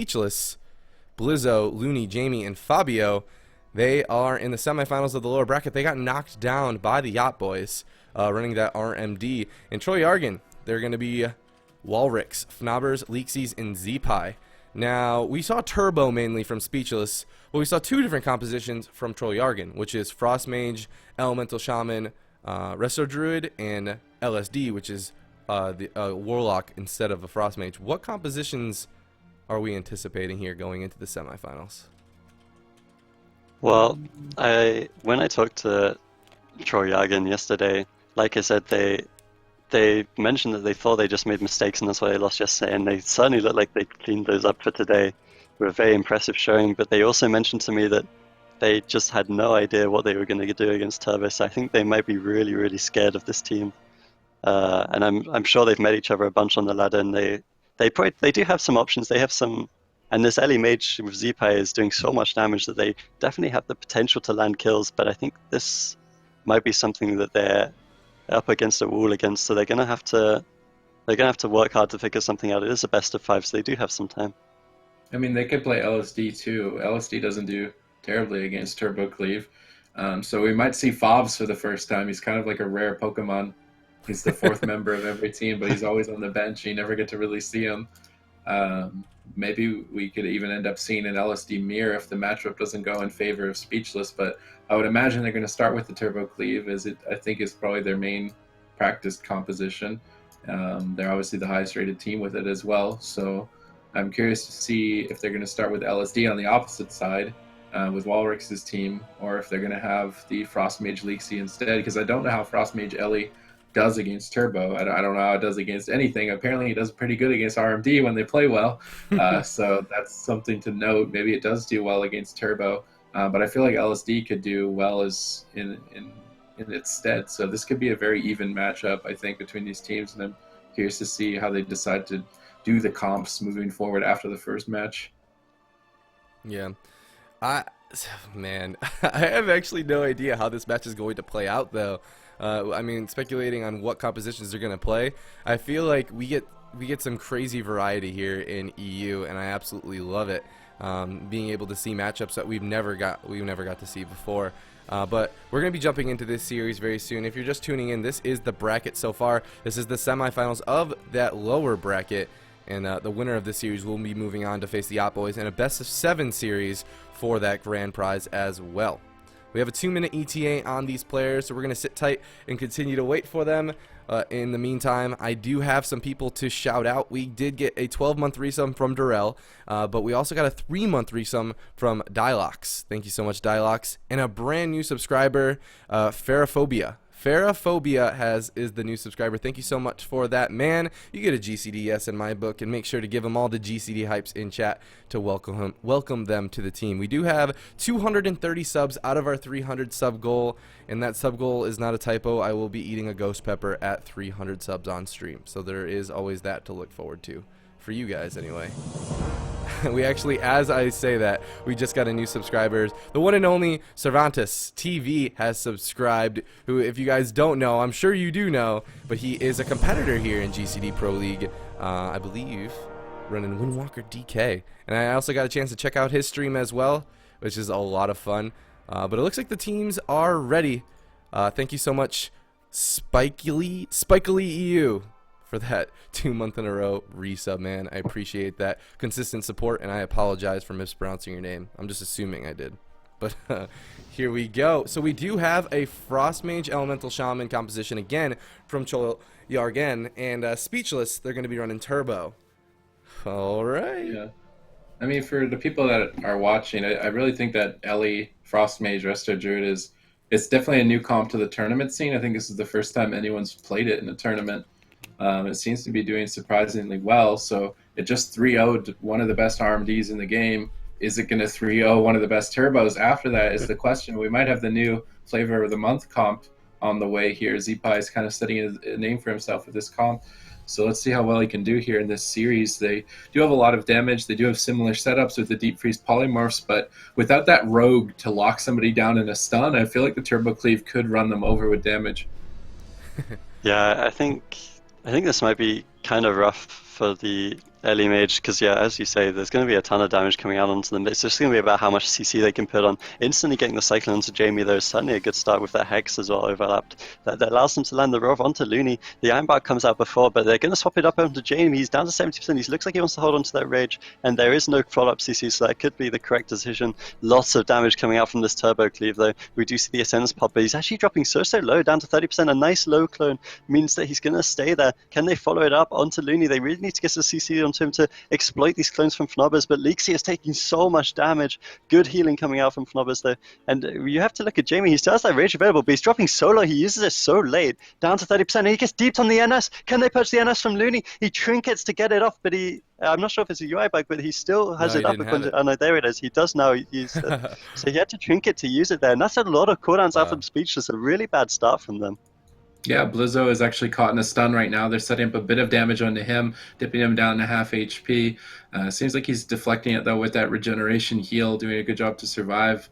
Speechless, Blizzo, Looney, Jamie, and Fabio. They are in the semifinals of the lower bracket. They got knocked down by the Yacht Boys, running that RMD. And Trolljagarn, they're going to be Wallrikz, Fnabbers, Leeksies, and Zeepai. Now, we saw Turbo mainly from Speechless, but we saw two different compositions from Trolljagarn, which is Frost Mage, Elemental Shaman, Resto Druid, and LSD, which is the Warlock instead of a Frost Mage. What compositions are we anticipating here going into the semifinals? Well, when I talked to Trolljagarn yesterday, like I said, they mentioned that they thought they just made mistakes and that's why they lost yesterday, and they certainly look like they cleaned those up for today with a very impressive showing. But they also mentioned to me that they just had no idea what they were going to do against Turbo, so I think they might be really, really scared of this team. And I'm sure they've met each other a bunch on the ladder, and they do have some options. They have some, and this Ellie Mage with Zeepai is doing so much damage that they definitely have the potential to land kills. But I think this might be something that they're up against a wall against, so they're gonna have to work hard to figure something out. It is a best of 5, so they do have some time. I mean, they could play LSD too. LSD doesn't do terribly against Turbo Cleave. So we might see Fobs for the first time. He's kind of like a rare Pokemon. He's the fourth member of every team, but he's always on the bench. You never get to really see him. Maybe we could even end up seeing an LSD mirror if the matchup doesn't go in favor of Speechless, but I would imagine they're going to start with the Turbo Cleave, as it I think is probably their main practiced composition. They're obviously the highest rated team with it as well, so I'm curious to see if they're going to start with LSD on the opposite side with Wallrik's team, or if they're going to have the Frost Mage Leeksy instead, because I don't know how Frost Mage Ellie does against Turbo. I don't know how it does against anything. Apparently he does pretty good against RMD when they play well, so that's something to note. Maybe it does do well against Turbo, but I feel like LSD could do well as in its stead. So this could be a very even matchup, I think, between these teams, and I'm curious to see how they decide to do the comps moving forward after the first match. Yeah, man, I have actually no idea how this match is going to play out, though. I mean, speculating on what compositions they're going to play, I feel like we get some crazy variety here in EU, and I absolutely love it. Being able to see matchups that we've never got to see before. But we're going to be jumping into this series very soon. If you're just tuning in, this is the bracket so far. This is the semifinals of that lower bracket, and the winner of this series will be moving on to face the Yacht Boys in a best of 7 series for that grand prize as well. We have a 2-minute ETA on these players, so we're going to sit tight and continue to wait for them. In the meantime, I do have some people to shout out. We did get a 12-month resum from Durrell, but we also got a 3-month resum from Dialox. Thank you so much, Dialox. And a brand new subscriber, Pharaophobia. Pharaophobia is the new subscriber. Thank you so much for that, man. You get a GCDS in my book, and make sure to give them all the GCD hypes in chat to welcome them to the team. We do have 230 subs out of our 300 sub goal, and that sub goal is not a typo. I will be eating a ghost pepper at 300 subs on stream, so there is always that to look forward to for you guys anyway. We actually, as I say that, we just got a new subscribers. The one and only Cervantes TV has subscribed, who, if you guys don't know, I'm sure you do know, but he is a competitor here in GCD Pro League, I believe, running Windwalker DK. And I also got a chance to check out his stream as well, which is a lot of fun. But it looks like the teams are ready. Thank you so much, Spikely EU, for that 2-month in a row resub, man. I appreciate that consistent support, and I apologize for mispronouncing your name. I'm just assuming I did. But here we go. So we do have a Frost Mage Elemental Shaman composition again from Trolljagarn, and Speechless, they're going to be running Turbo. All right. Yeah. I mean, for the people that are watching, I really think that Ellie, Frost Mage, Resto Druid it's definitely a new comp to the tournament scene. I think this is the first time anyone's played it in a tournament. It seems to be doing surprisingly well, so it just 3-0'd one of the best RMDs in the game. Is it going to 3-0 one of the best turbos after that is the question. We might have the new Flavor of the Month comp on the way here. Zeepai is kind of setting a name for himself with this comp, so let's see how well he can do here in this series. They do have a lot of damage. They do have similar setups with the Deep Freeze Polymorphs, but without that Rogue to lock somebody down in a stun, I feel like the Turbo Cleave could run them over with damage. Yeah, I think this might be kind of rough for the early Mage, because yeah, as you say, there's going to be a ton of damage coming out onto them. It's just going to be about how much CC they can put on. Instantly getting the Cyclone onto Jamie, though, is certainly a good start with that Hex as well overlapped. That allows them to land the Rov onto Looney. The Ironbark comes out before, but they're going to swap it up onto Jamie. He's down to 70%. He looks like he wants to hold on to that Rage, and there is no follow-up CC, so that could be the correct decision. Lots of damage coming out from this Turbo Cleave, though. We do see the Ascendance pop, but he's actually dropping so low, down to 30%. A nice low clone means that he's going to stay there. Can they follow it up onto Looney? They really need to get the CC onto him to exploit these clones from Fnobbers, but Lixie is taking so much damage. Good healing coming out from Fnobbers, though. And you have to look at Jamie. He still has that Rage available, but he's dropping so low. He uses it so late, down to 30%, and he gets deeped on the NS. Can they purge the NS from Looney? He trinkets to get it off, but I'm not sure if it's a UI bug, but he still has it up. Oh no, there it is. He does now. So he had to trinket to use it there, and that's a lot of cooldowns out from Speechless. A really bad start from them. Yeah, Blizzo is actually caught in a stun right now. They're setting up a bit of damage onto him, dipping him down to half HP. Seems like he's deflecting it, though, with that regeneration heal, doing a good job to survive.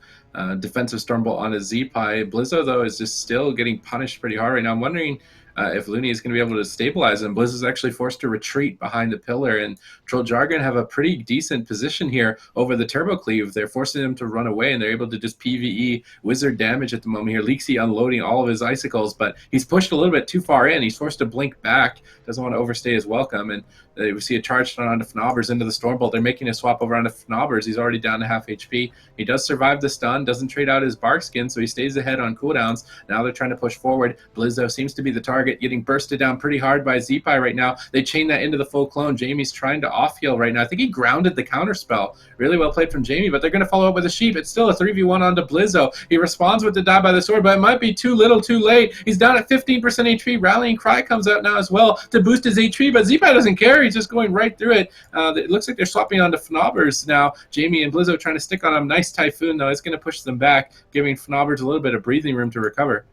Defensive Stormbolt on his Z-Pi. Blizzo, though, is just still getting punished pretty hard right now. I'm wondering if Looney is going to be able to stabilize him. Blizz is actually forced to retreat behind the pillar, and Trolljagarn have a pretty decent position here over the Turbo Cleave. They're forcing him to run away, and they're able to just PvE wizard damage at the moment here. Lixie unloading all of his icicles, but he's pushed a little bit too far in. He's forced to blink back. Doesn't want to overstay his welcome, and we see a charge stun onto Fnobbers into the Stormbolt. They're making a swap over onto Fnobbers. He's already down to half HP. He does survive the stun, doesn't trade out his bark skin, so he stays ahead on cooldowns. Now they're trying to push forward. Blizzo seems to be the target, getting bursted down pretty hard by Z-Pi right now. They chain that into the full clone. Jamie's trying to off-heal right now. I think he grounded the counter spell. Really well played from Jamie, but they're going to follow up with a sheep. It's still a 3v1 onto Blizzo. He responds with the die by the sword, but it might be too little too late. He's down at 15% HP. Rallying Cry comes out now as well to boost his HP, but Z-Pi doesn't care. He's just going right through it. It looks like they're swapping onto Fnobbers now. Jamie and Blizzo trying to stick on him. Nice Typhoon, though. It's going to push them back, giving Fnobbers a little bit of breathing room to recover.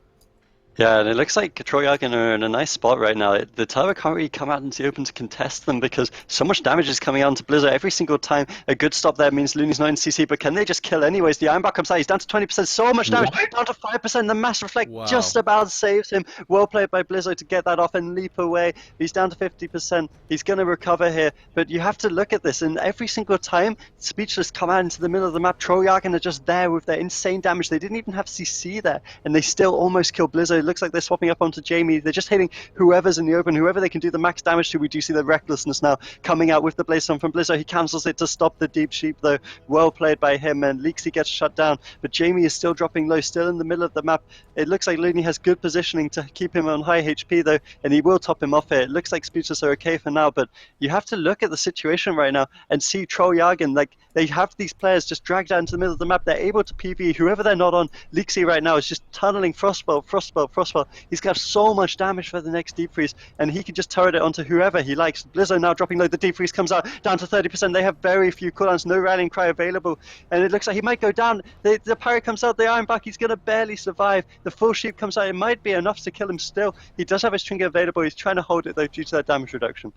Yeah, and it looks like Trolljagarn are in a nice spot right now. The Turbo can't really come out into the open to contest them because so much damage is coming out into Blizzard every single time. A good stop there means Looney's not in CC, but can they just kill anyways? The Ironbark comes out, he's down to 20%, so much damage, down to 5%. The Mass Reflect just about saves him. Well played by Blizzard to get that off and leap away. He's down to 50%. He's going to recover here, but you have to look at this, and every single time Speechless come out into the middle of the map, Trolljagarn are just there with their insane damage. They didn't even have CC there, and they still almost kill Blizzard. It looks like they're swapping up onto Jamie. They're just hitting whoever's in the open, whoever they can do the max damage to. We do see the recklessness now coming out with the Blaze Storm from Blizzard. He cancels it to stop the Deep Sheep, though. Well played by him, and Lixie gets shut down, but Jamie is still dropping low, still in the middle of the map. It looks like Looney has good positioning to keep him on high HP, though, and he will top him off here. It looks like Speechless are okay for now, but you have to look at the situation right now and see Trolljagarn, like, they have these players just dragged out into the middle of the map. They're able to PvE whoever they're not on. Lixie right now is just tunneling Frostbolt. He's got so much damage for the next Deep Freeze, and he can just turret it onto whoever he likes. Blizzo now dropping low. The Deep Freeze comes out down to 30%. They have very few cooldowns, no Rallying Cry available, and it looks like he might go down. The parry comes out, the Ironbark, he's going to barely survive. The full sheep comes out. It might be enough to kill him still. He does have his trinket available. He's trying to hold it, though, due to that damage reduction.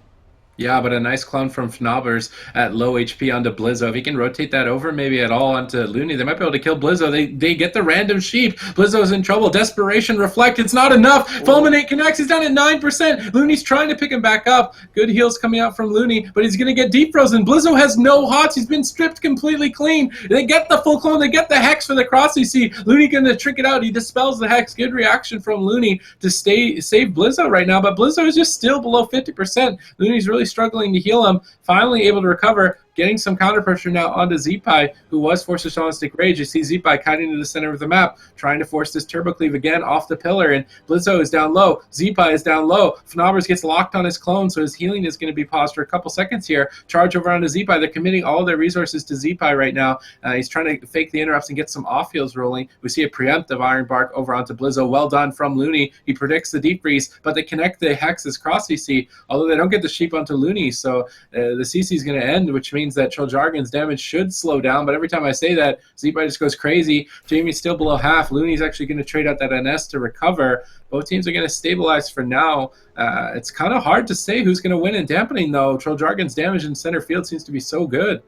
Yeah, but a nice clone from Fnobbers at low HP onto Blizzo. If he can rotate that over maybe at all onto Looney, they might be able to kill Blizzo. They get the random sheep. Blizzo's in trouble. Desperation Reflect. It's not enough. Fulminate connects. He's down at 9%. Looney's trying to pick him back up. Good heals coming out from Looney, but he's going to get deep frozen. Blizzo has no hots. He's been stripped completely clean. They get the full clone. They get the Hex for the cross CC. Looney going to trick it out. He dispels the Hex. Good reaction from Looney to save Blizzo right now, but Blizzo is just still below 50%. Looney's really struggling to heal him, finally able to recover, getting some counter pressure now onto Z-Pi, who was forced to Shaman Stick Rage. You see Z-Pi cutting to the center of the map, trying to force this Turbo Cleave again off the pillar, and Blizzo is down low. Z-Pi is down low. Fnobbers gets locked on his clone, so his healing is going to be paused for a couple seconds here. Charge over onto Z-Pi. They're committing all their resources to Z-Pi right now. He's trying to fake the interrupts and get some off-heals rolling. We see a preemptive Ironbark over onto Blizzo. Well done from Looney. He predicts the Deep Freeze, but they connect the Hex's cross CC, although they don't get the sheep onto Looney, so the CC is going to end, which means that Trolljagarn's damage should slow down, but every time I say that, Z-Pi just goes crazy. Jamie's still below half. Looney's actually going to trade out that NS to recover. Both teams are going to stabilize for now. It's kind of hard to say who's going to win in dampening, though. Trolljagarn's damage in center field seems to be so good.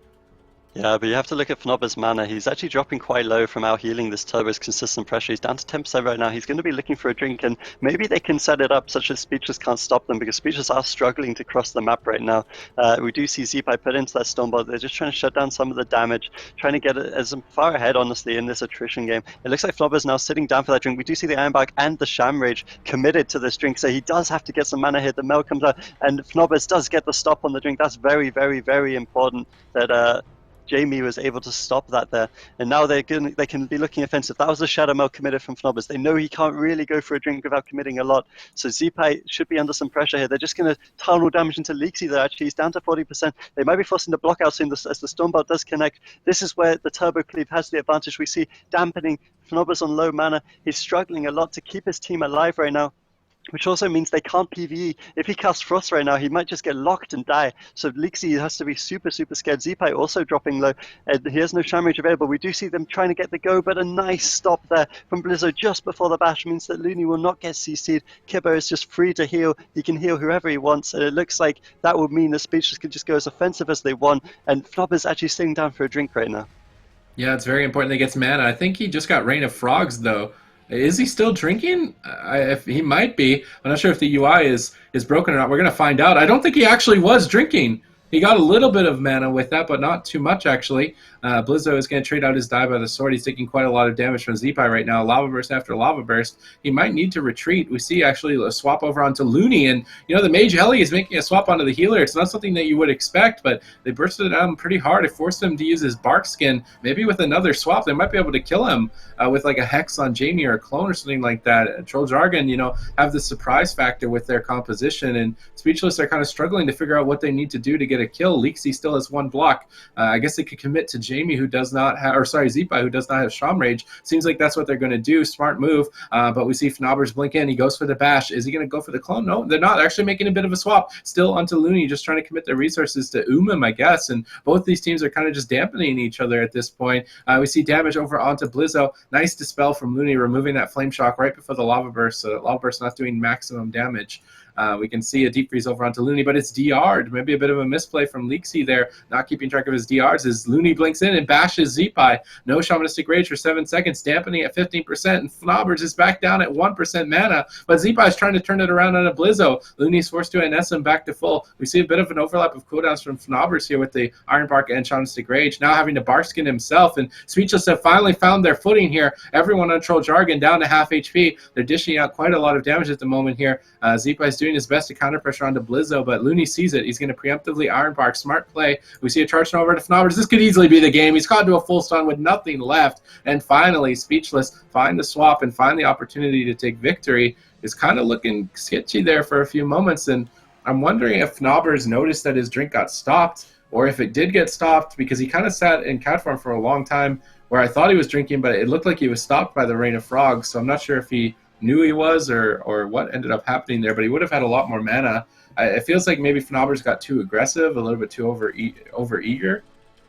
Yeah, but you have to look at Fnobber's mana. He's actually dropping quite low from out healing this turbo's consistent pressure. He's down to 10% right now. He's going to be looking for a drink, and maybe they can set it up such that Speechless can't stop them, because Speechless are struggling to cross the map right now. We do see Zeepai put into that Stormbolt. They're just trying to shut down some of the damage, trying to get it as far ahead, honestly, in this attrition game. It looks like Fnobber's now sitting down for that drink. We do see the Ironbark and the Shamrage committed to this drink, so he does have to get some mana here. The Mel comes out, and Fnobbers does get the stop on the drink. That's very, very, very important that Jamie was able to stop that there, and now they can be looking offensive. That was a Shadow Mel committed from Fnobbers. They know he can't really go for a drink without committing a lot, so Zeepai should be under some pressure here. They're just going to tunnel damage into Leaksy there. Actually, he's down to 40%. They might be forcing the block out soon as the Stormbolt does connect. This is where the Turbo Cleave has the advantage. We see dampening Fnobbers on low mana. He's struggling a lot to keep his team alive right now, which also means they can't PvE. If he casts Frost right now, he might just get locked and die. So Leaksy has to be super, super scared. Zeepai also dropping low, and he has no Shamrage available. We do see them trying to get the go, but a nice stop there from Blizzo just before the bash means that Looney will not get CC'd. Kibbo is just free to heal. He can heal whoever he wants, and it looks like that would mean the Speechless could just go as offensive as they want, and Fnob is actually sitting down for a drink right now. Yeah, it's very important that he gets mana. I think he just got Rain of Frogs, though. Is he still drinking? If he might be. I'm not sure if the UI is broken or not. We're going to find out. I don't think he actually was drinking. He got a little bit of mana with that, but not too much, actually. Blizzo is going to trade out his die by the sword. He's taking quite a lot of damage from Zeepai right now. Lava Burst after Lava Burst. He might need to retreat. We see, actually, a swap over onto Looney. And, you know, the Mage Heli is making a swap onto the healer. It's not something that you would expect, but they bursted it down pretty hard. It forced him to use his Bark Skin. Maybe with another swap, they might be able to kill him with, like, a Hex on Jamie or a clone or something like that. Trolljagarn, you know, have the surprise factor with their composition. And Speechless are kind of struggling to figure out what they need to do to get a kill. Leaksy still has one block. I guess they could commit to Jamie, who does not have, or sorry, Zeepai, who does not have Shamrage. Seems like that's what they're going to do. Smart move. But we see Fnobbers blink in. He goes for the bash. Is he going to go for the clone? No, they're not. Actually making a bit of a swap. Still onto Looney, just trying to commit their resources to I guess. And both these teams are kind of just dampening each other at this point. We see damage over onto Blizzo. Nice dispel from Looney, removing that flame shock right before the lava burst. So lava burst not doing maximum damage. We can see a deep freeze over onto Looney, but it's DR'd. Maybe a bit of a misplay from Leaksy there, not keeping track of his DRs as Looney blinks in and bashes Zeepai. No Shamanistic Rage for 7 seconds, dampening at 15%, and Fnobbers is back down at 1% mana, but Zeepai is trying to turn it around on a Blizzo. Looney's forced to NS him back to full. We see a bit of an overlap of cooldowns from Fnobbers here with the Ironbark and Shamanistic Rage, now having to Barkskin himself, and Speechless have finally found their footing here. Everyone on Trolljagarn down to half HP. They're dishing out quite a lot of damage at the moment here. Zeepai's doing his best to counter pressure onto Blizzo, but Looney sees it. He's going to preemptively Ironbark. Smart play. We see a charge over to Fnobbers. This could easily be the game. He's caught to a full stun with nothing left. And finally, Speechless find the swap and find the opportunity to take victory. Is kind of looking sketchy there for a few moments. And I'm wondering if Fnobbers noticed that his drink got stopped, or if it did get stopped, because he kind of sat in cat form for a long time where I thought he was drinking, but it looked like he was stopped by the Rain of Frogs. So I'm not sure if he knew he was or what ended up happening there, but he would have had a lot more mana. It feels like maybe Fnobbers got too aggressive, a little bit too over eager.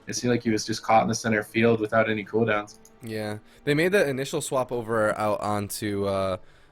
It seemed like he was just caught in the center field without any cooldowns. Yeah, they made that initial swap over out onto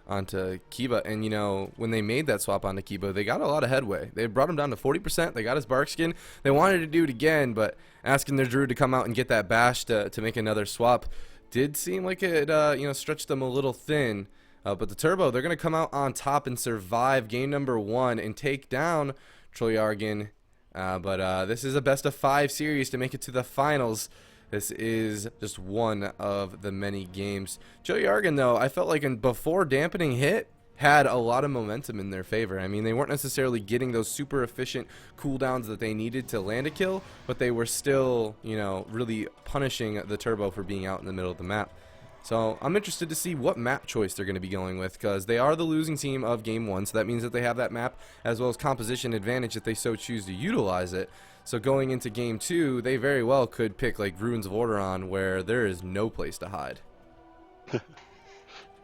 Kiba, and you know, when they made that swap onto Kiba, they got a lot of headway. They brought him down to 40%. They got his bark skin. They wanted to do it again, but asking their Druid to come out and get that bash to make another swap did seem like it you know, stretched them a little thin. But the Turbo, they're going to come out on top and survive game number 1 and take down Trolljagarn. But this is a best-of-5 series to make it to the finals. This is just one of the many games. Trolljagarn, though, I felt like before dampening hit, had a lot of momentum in their favor. I mean, they weren't necessarily getting those super efficient cooldowns that they needed to land a kill, but they were still, you know, really punishing the Turbo for being out in the middle of the map. So I'm interested to see what map choice they're going to be going with, because they are the losing team of game 1, so that means that they have that map as well as composition advantage if they so choose to utilize it. So going into game 2, they very well could pick like Ruins of Orderon, where there is no place to hide.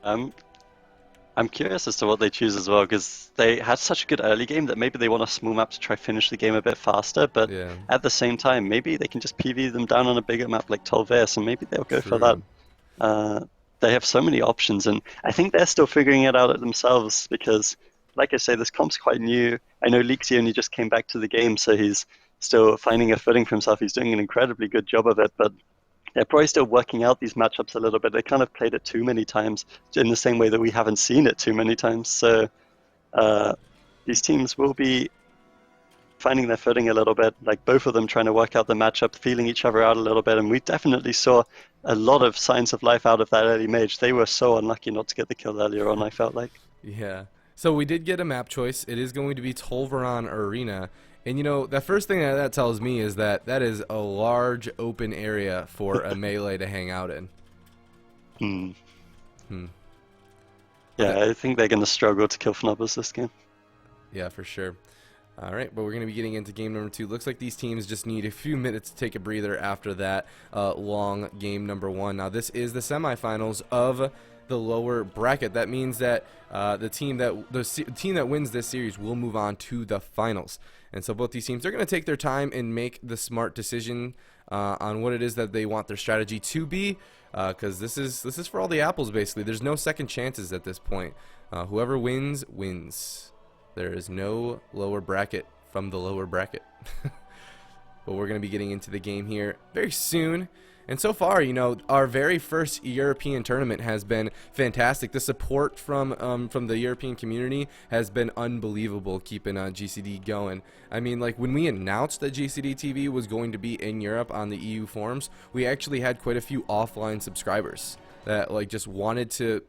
I'm curious as to what they choose as well, because they had such a good early game that maybe they want a small map to try finish the game a bit faster, but Yeah. at the same time, maybe they can just PV them down on a bigger map like Tolverse, and maybe they'll go for that. They have so many options, and I think they're still figuring it out themselves, because, like I say, this comp's quite new. I know Leaksy only just came back to the game, so he's still finding a footing for himself. He's doing an incredibly good job of it, but they're probably still working out these matchups a little bit. They kind of played it too many times in the same way that we haven't seen it too many times. So these teams will be finding their footing a little bit, like both of them trying to work out the matchup, feeling each other out a little bit. And we definitely saw a lot of signs of life out of that early Mage. They were so unlucky not to get the kill earlier on, I felt like. Yeah. So we did get a map choice. It is going to be Trolljagarn Arena. And, you know, the first thing that tells me is that that is a large open area for a melee to hang out in. Yeah, I think they're going to struggle to kill Fnubbers this game. Yeah, for sure. All right, but we're going to be getting into game number 2. Looks like these teams just need a few minutes to take a breather after that long game number 1. Now, this is the semifinals of the lower bracket. That means that the team that wins this series will move on to the finals. And so both these teams, they're going to take their time and make the smart decision on what it is that they want their strategy to be, because this is for all the apples, basically. There's no second chances at this point. Whoever wins, wins. There is no lower bracket from the lower bracket. But we're going to be getting into the game here very soon. And so far, you know, our very first European tournament has been fantastic. The support from the European community has been unbelievable, keeping GCD going. I mean, like, when we announced that GCDTV was going to be in Europe on the EU forums, we actually had quite a few offline subscribers that like just wanted to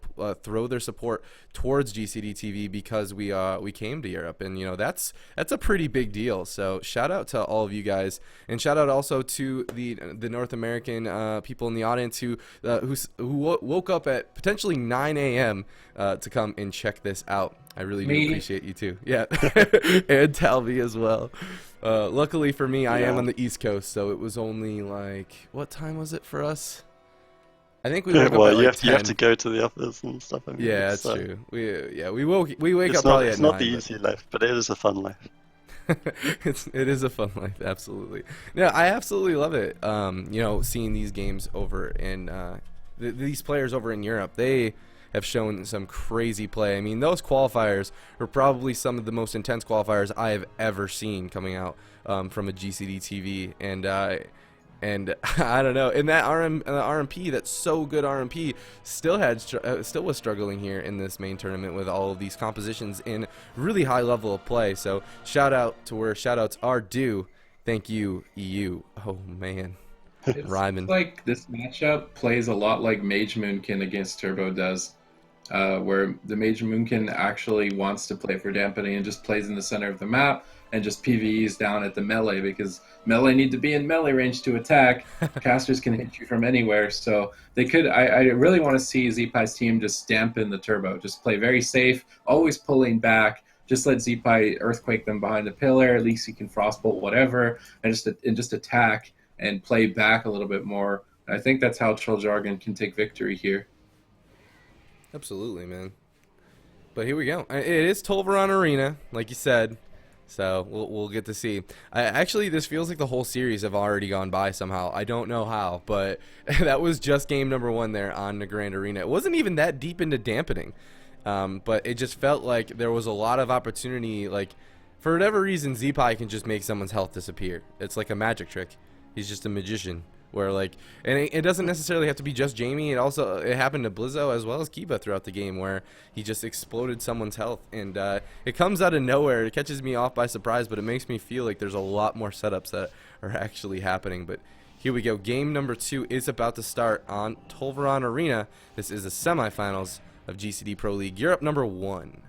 throw their support towards GCDTV because we came to Europe, and you know that's a pretty big deal. So shout out to all of you guys, and shout out also to the North American people in the audience who woke up at potentially 9 a.m. To come and check this out. I really do appreciate you too. Yeah, and Talby as well. Luckily for me, I am on the East Coast, so it was only like, what time was it for us? I think we woke up at like you 10. have to go to the office and stuff. I mean, yeah, that's true. We wake up probably at 9. It's not the easy life, but it is a fun life. It is a fun life, absolutely. Yeah, I absolutely love it. You know, seeing these games over in these players over in Europe, they have shown some crazy play. I mean, those qualifiers are probably some of the most intense qualifiers I have ever seen coming out from a GCD TV, and I don't know. And that RMP, that so good RMP, still was struggling here in this main tournament with all of these compositions in really high level of play. So shout out to where shout outs are due. Thank you, EU. Oh man, it's rhyming. Like this matchup plays a lot like Mage Moonkin against Turbo does, where the Mage Moonkin actually wants to play for dampening and just plays in the center of the map and just PvEs down at the melee, because melee need to be in melee range to attack. Casters can hit you from anywhere, so they could. I really want to see Zeepai's team just dampen the Turbo, just play very safe, always pulling back. Just let Zeepai earthquake them behind the pillar. At least he can frostbolt whatever, and just attack and play back a little bit more. I think that's how Trolljagarn can take victory here. Absolutely, man. But here we go. It is Trolljagarn Arena, like you said. So we'll get to see. Actually, this feels like the whole series have already gone by somehow. I don't know how, but that was just game number 1 there on the Grand Arena. It wasn't even that deep into dampening, but it just felt like there was a lot of opportunity. Like, for whatever reason, Zeepai can just make someone's health disappear. It's like a magic trick. He's just a magician. Where like, and it doesn't necessarily have to be just Jamie. It happened to Blizzo as well as Kiba throughout the game, where he just exploded someone's health, and it comes out of nowhere. It catches me off by surprise, but it makes me feel like there's a lot more setups that are actually happening. But here we go. Game number 2 is about to start on Trolljagarn Arena. This is the semifinals of GCD Pro League Europe number 1.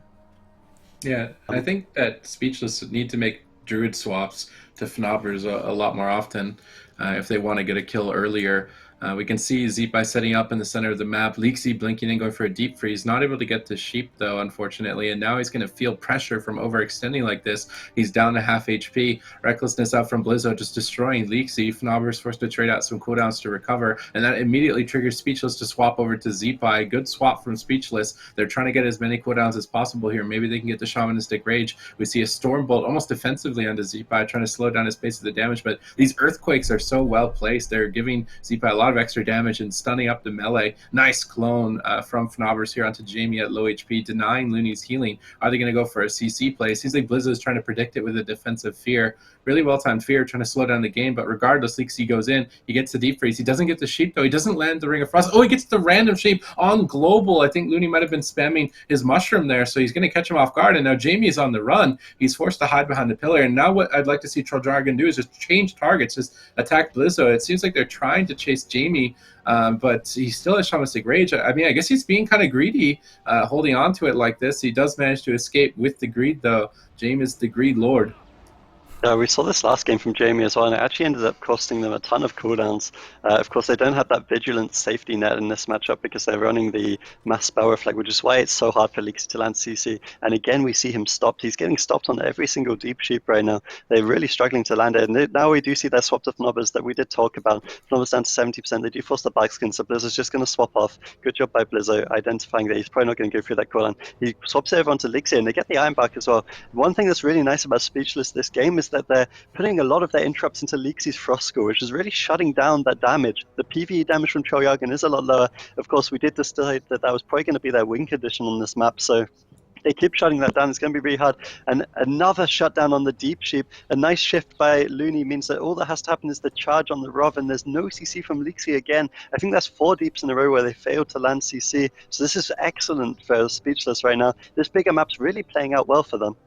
Yeah, I think that Speechless need to make Druid swaps to Fnobbers a lot more often if they want to get a kill earlier. We can see Zeepai setting up in the center of the map. Leeksy blinking in, going for a deep freeze. Not able to get to Sheep, though, unfortunately. And now he's going to feel pressure from overextending like this. He's down to half HP. Recklessness out from Blizzo, just destroying Leeksy. Fnobber's forced to trade out some cooldowns to recover. And that immediately triggers Speechless to swap over to Zeepai. Good swap from Speechless. They're trying to get as many cooldowns as possible here. Maybe they can get the Shamanistic Rage. We see a Stormbolt almost defensively onto Zeepai, trying to slow down his pace of the damage. But these Earthquakes are so well placed. They're giving Zeepai a lot of extra damage and stunning up the melee. Nice clone from Fnobbers here onto Jamie at low HP, denying Looney's healing. Are they going to go for a CC play? It seems like Blizzo is trying to predict it with a defensive fear. really well-timed fear, trying to slow down the game. But regardless, Leaksy goes in. He gets the deep freeze. He doesn't get the sheep, though. He doesn't land the Ring of Frost. Oh, he gets the random sheep on global. I think Looney might have been spamming his mushroom there, so he's going to catch him off guard. And now Jamie is on the run. He's forced to hide behind the pillar. And now what I'd like to see Trolljagarn do is just change targets, just attack Blizzo. It seems like they're trying to chase Jamie, but he still has Shamanistic Rage. I mean, I guess he's being kind of greedy, holding on to it like this. He does manage to escape with the greed, though. Jamie is the greed lord. Yeah, we saw this last game from Jamie as well, and it actually ended up costing them a ton of cooldowns. Of course, they don't have that vigilant safety net in this matchup because they're running the mass spell reflect, which is why it's so hard for Leaksy to land CC. And again, we see him stopped. He's getting stopped on every single deep sheep right now. They're really struggling to land it. And now we do see that swap to Fnobbers that we did talk about. Fnobbers down to 70%. They do force the bike skin, so Blizzard's just going to swap off. Good job by Blizzo identifying that he's probably not going to go through that cooldown. He swaps it over onto Leaksy, and they get the Iron Bark as well. One thing that's really nice about Speechless this game is that they're putting a lot of their interrupts into Leaksy's Frost score, which is really shutting down that damage. The PvE damage from Trolljagarn is a lot lower. Of course, we did decide that was probably going to be their win condition on this map, so they keep shutting that down. It's going to be really hard. And another shutdown on the deep sheep. A nice shift by Looney means that all that has to happen is the charge on the Rov, and there's no CC from Leaksy again. I think that's 4 deeps in a row where they failed to land CC. So this is excellent for Speechless right now. This bigger map's really playing out well for them.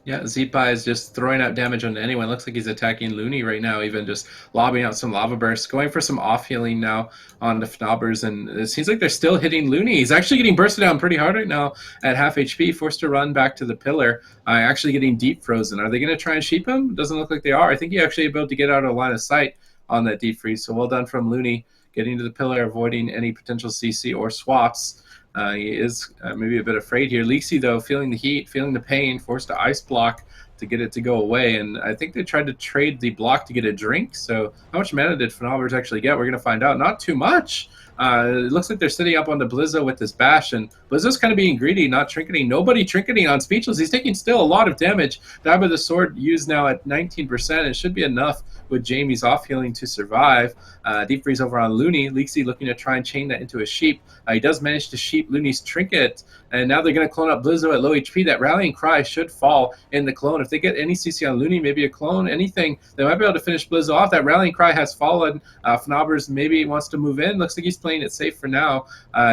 Yeah, Zeepai is just throwing out damage on anyone. Looks like he's attacking Looney right now, even just lobbing out some lava bursts, going for some off healing now on the Fnobbers, and it seems like they're still hitting Looney. He's actually getting bursted down pretty hard right now at half HP, forced to run back to the pillar, actually getting deep frozen. Are they going to try and sheep him? Doesn't look like they are. I think he actually able to get out of line of sight on that deep freeze, so well done from Looney, getting to the pillar, avoiding any potential CC or swaps. He is maybe a bit afraid here. Leaksy, though, feeling the heat, feeling the pain, forced to ice block to get it to go away. And I think they tried to trade the block to get a drink. So how much mana did Fnobbers actually get? We're going to find out. Not too much. It looks like they're sitting up on the Blizzo with this bash, and Blizzo's kind of being greedy, not trinketing. Nobody trinketing on Speechless. He's taking still a lot of damage. Dab of the Sword used now at 19%. It should be enough with Jamie's off healing to survive. Deep freeze over on Looney. Leaksy looking to try and chain that into a sheep. He does manage to sheep Looney's trinket, and now they're going to clone up Blizzo at low HP. That rallying cry should fall in the clone. If they get any CC on Looney, maybe a clone, anything, they might be able to finish Blizzo off. That rallying cry has fallen. Fnobbers maybe wants to move in. Looks like he's playing it safe for now.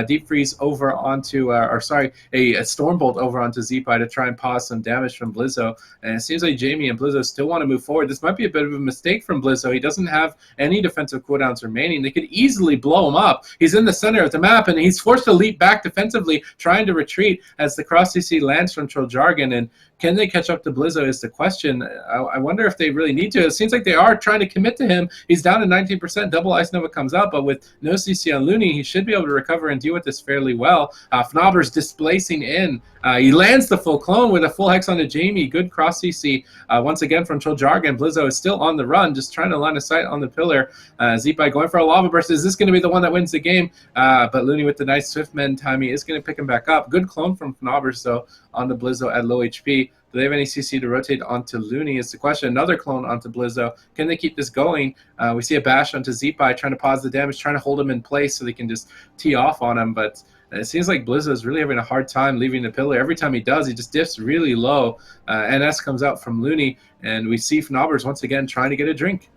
Deep freeze over onto, a Stormbolt over onto Zeepai to try and pause some damage from Blizzo. And it seems like Jamie and Blizzo still want to move forward. This might be a bit of a mistake from Blizzo. He doesn't have any defensive cooldowns remaining. They could easily blow him up. He's in the center of the map, and he's forced to leap back defensively, trying to retreat as the cross CC lands from Trolljagarn. And can they catch up to Blizzo is the question. I wonder if they really need to. It seems like they are trying to commit to him. He's down to 19%. Double Ice Nova comes out, but with no CC on Looney, he should be able to recover and deal with this fairly well. Fnobbers displacing in. He lands the full clone with a full hex onto Jamie. Good cross CC once again from Trolljagarn. Blizzo is still on the run, just trying to line a sight on the pillar. Zeepai going for a lava burst. Is this going to be the one that wins the game? But Looney with the nice Swift Mend timing is going to pick him back up. Good clone from Fnobbers, though, on the Blizzo at low HP. Do they have any CC to rotate onto Looney is the question. Another clone onto Blizzo. Can they keep this going? We see a bash onto Zeepai trying to pause the damage, trying to hold him in place so they can just tee off on him. But it seems like Blizzo is really having a hard time leaving the pillar. Every time he does, he just diffs really low. NS comes out from Looney, and we see Fnobbers once again trying to get a drink.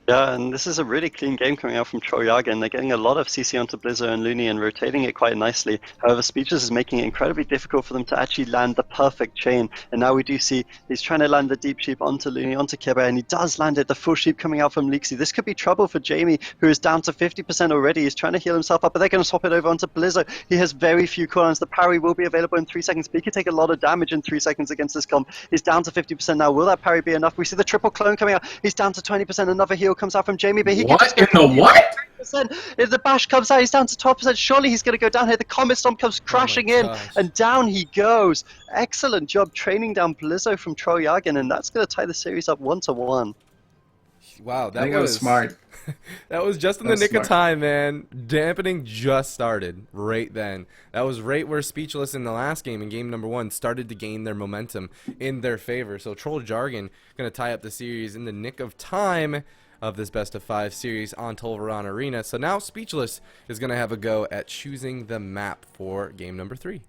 Yeah, and this is a really clean game coming out from Trolljagarn. They're getting a lot of CC onto Blizzo and Looney and rotating it quite nicely. However, Speechless is making it incredibly difficult for them to actually land the perfect chain. And now we do see he's trying to land the deep sheep onto Looney, onto Kibbe, and he does land it. The full sheep coming out from Leaksy. This could be trouble for Jamie, who is down to 50% already. He's trying to heal himself up, but they're going to swap it over onto Blizzo. He has very few cooldowns. The parry will be available in 3 seconds, but he could take a lot of damage in 3 seconds against this comp. He's down to 50% now. Will that parry be enough? We see the triple clone coming out. He's down to 20%. Another heal comes out from Jamie, but he what in the what? If the bash comes out, he's down to 12%. Surely he's going to go down here. The Comet Storm comes crashing in, and down he goes. Excellent job training down Blizzo from Trolljagarn, and that's going to tie the series up 1-1. Wow, that was smart. That was just in the nick of time, man. Dampening just started right then. That was right where Speechless in the last game, in game number 1, started to gain their momentum in their favor. So Trolljagarn going to tie up the series in the nick of time of this best of 5 series on Trolljagarn Arena. So now Speechless is going to have a go at choosing the map for game number 3.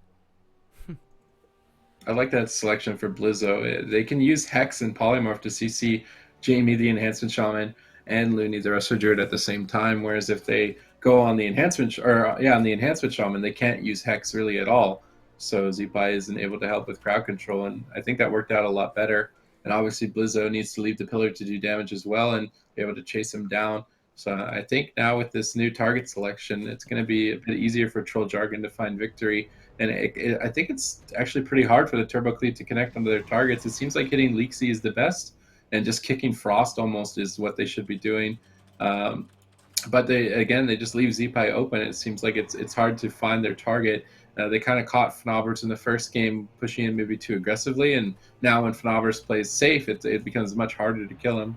I like that selection for Blizzo. They can use Hex and Polymorph to CC Jamie, the Enhancement Shaman, and Looney, the Resto Druid, at the same time. Whereas if they go on the on the Enhancement Shaman, they can't use Hex really at all. So Zeepai isn't able to help with crowd control, and I think that worked out a lot better. And obviously Blizzo needs to leave the pillar to do damage as well and be able to chase him down. So I think now with this new target selection, it's going to be a bit easier for Trolljagarn to find victory. And I think it's actually pretty hard for the Turbo Cleave to connect onto their targets. It seems like hitting Leaksy is the best, and just kicking Frost almost is what they should be doing. But they just leave Zeepai open. It seems like it's hard to find their target. They kind of caught Fnaubers in the first game, pushing him maybe too aggressively, and now when Fnaubers plays safe, it becomes much harder to kill him.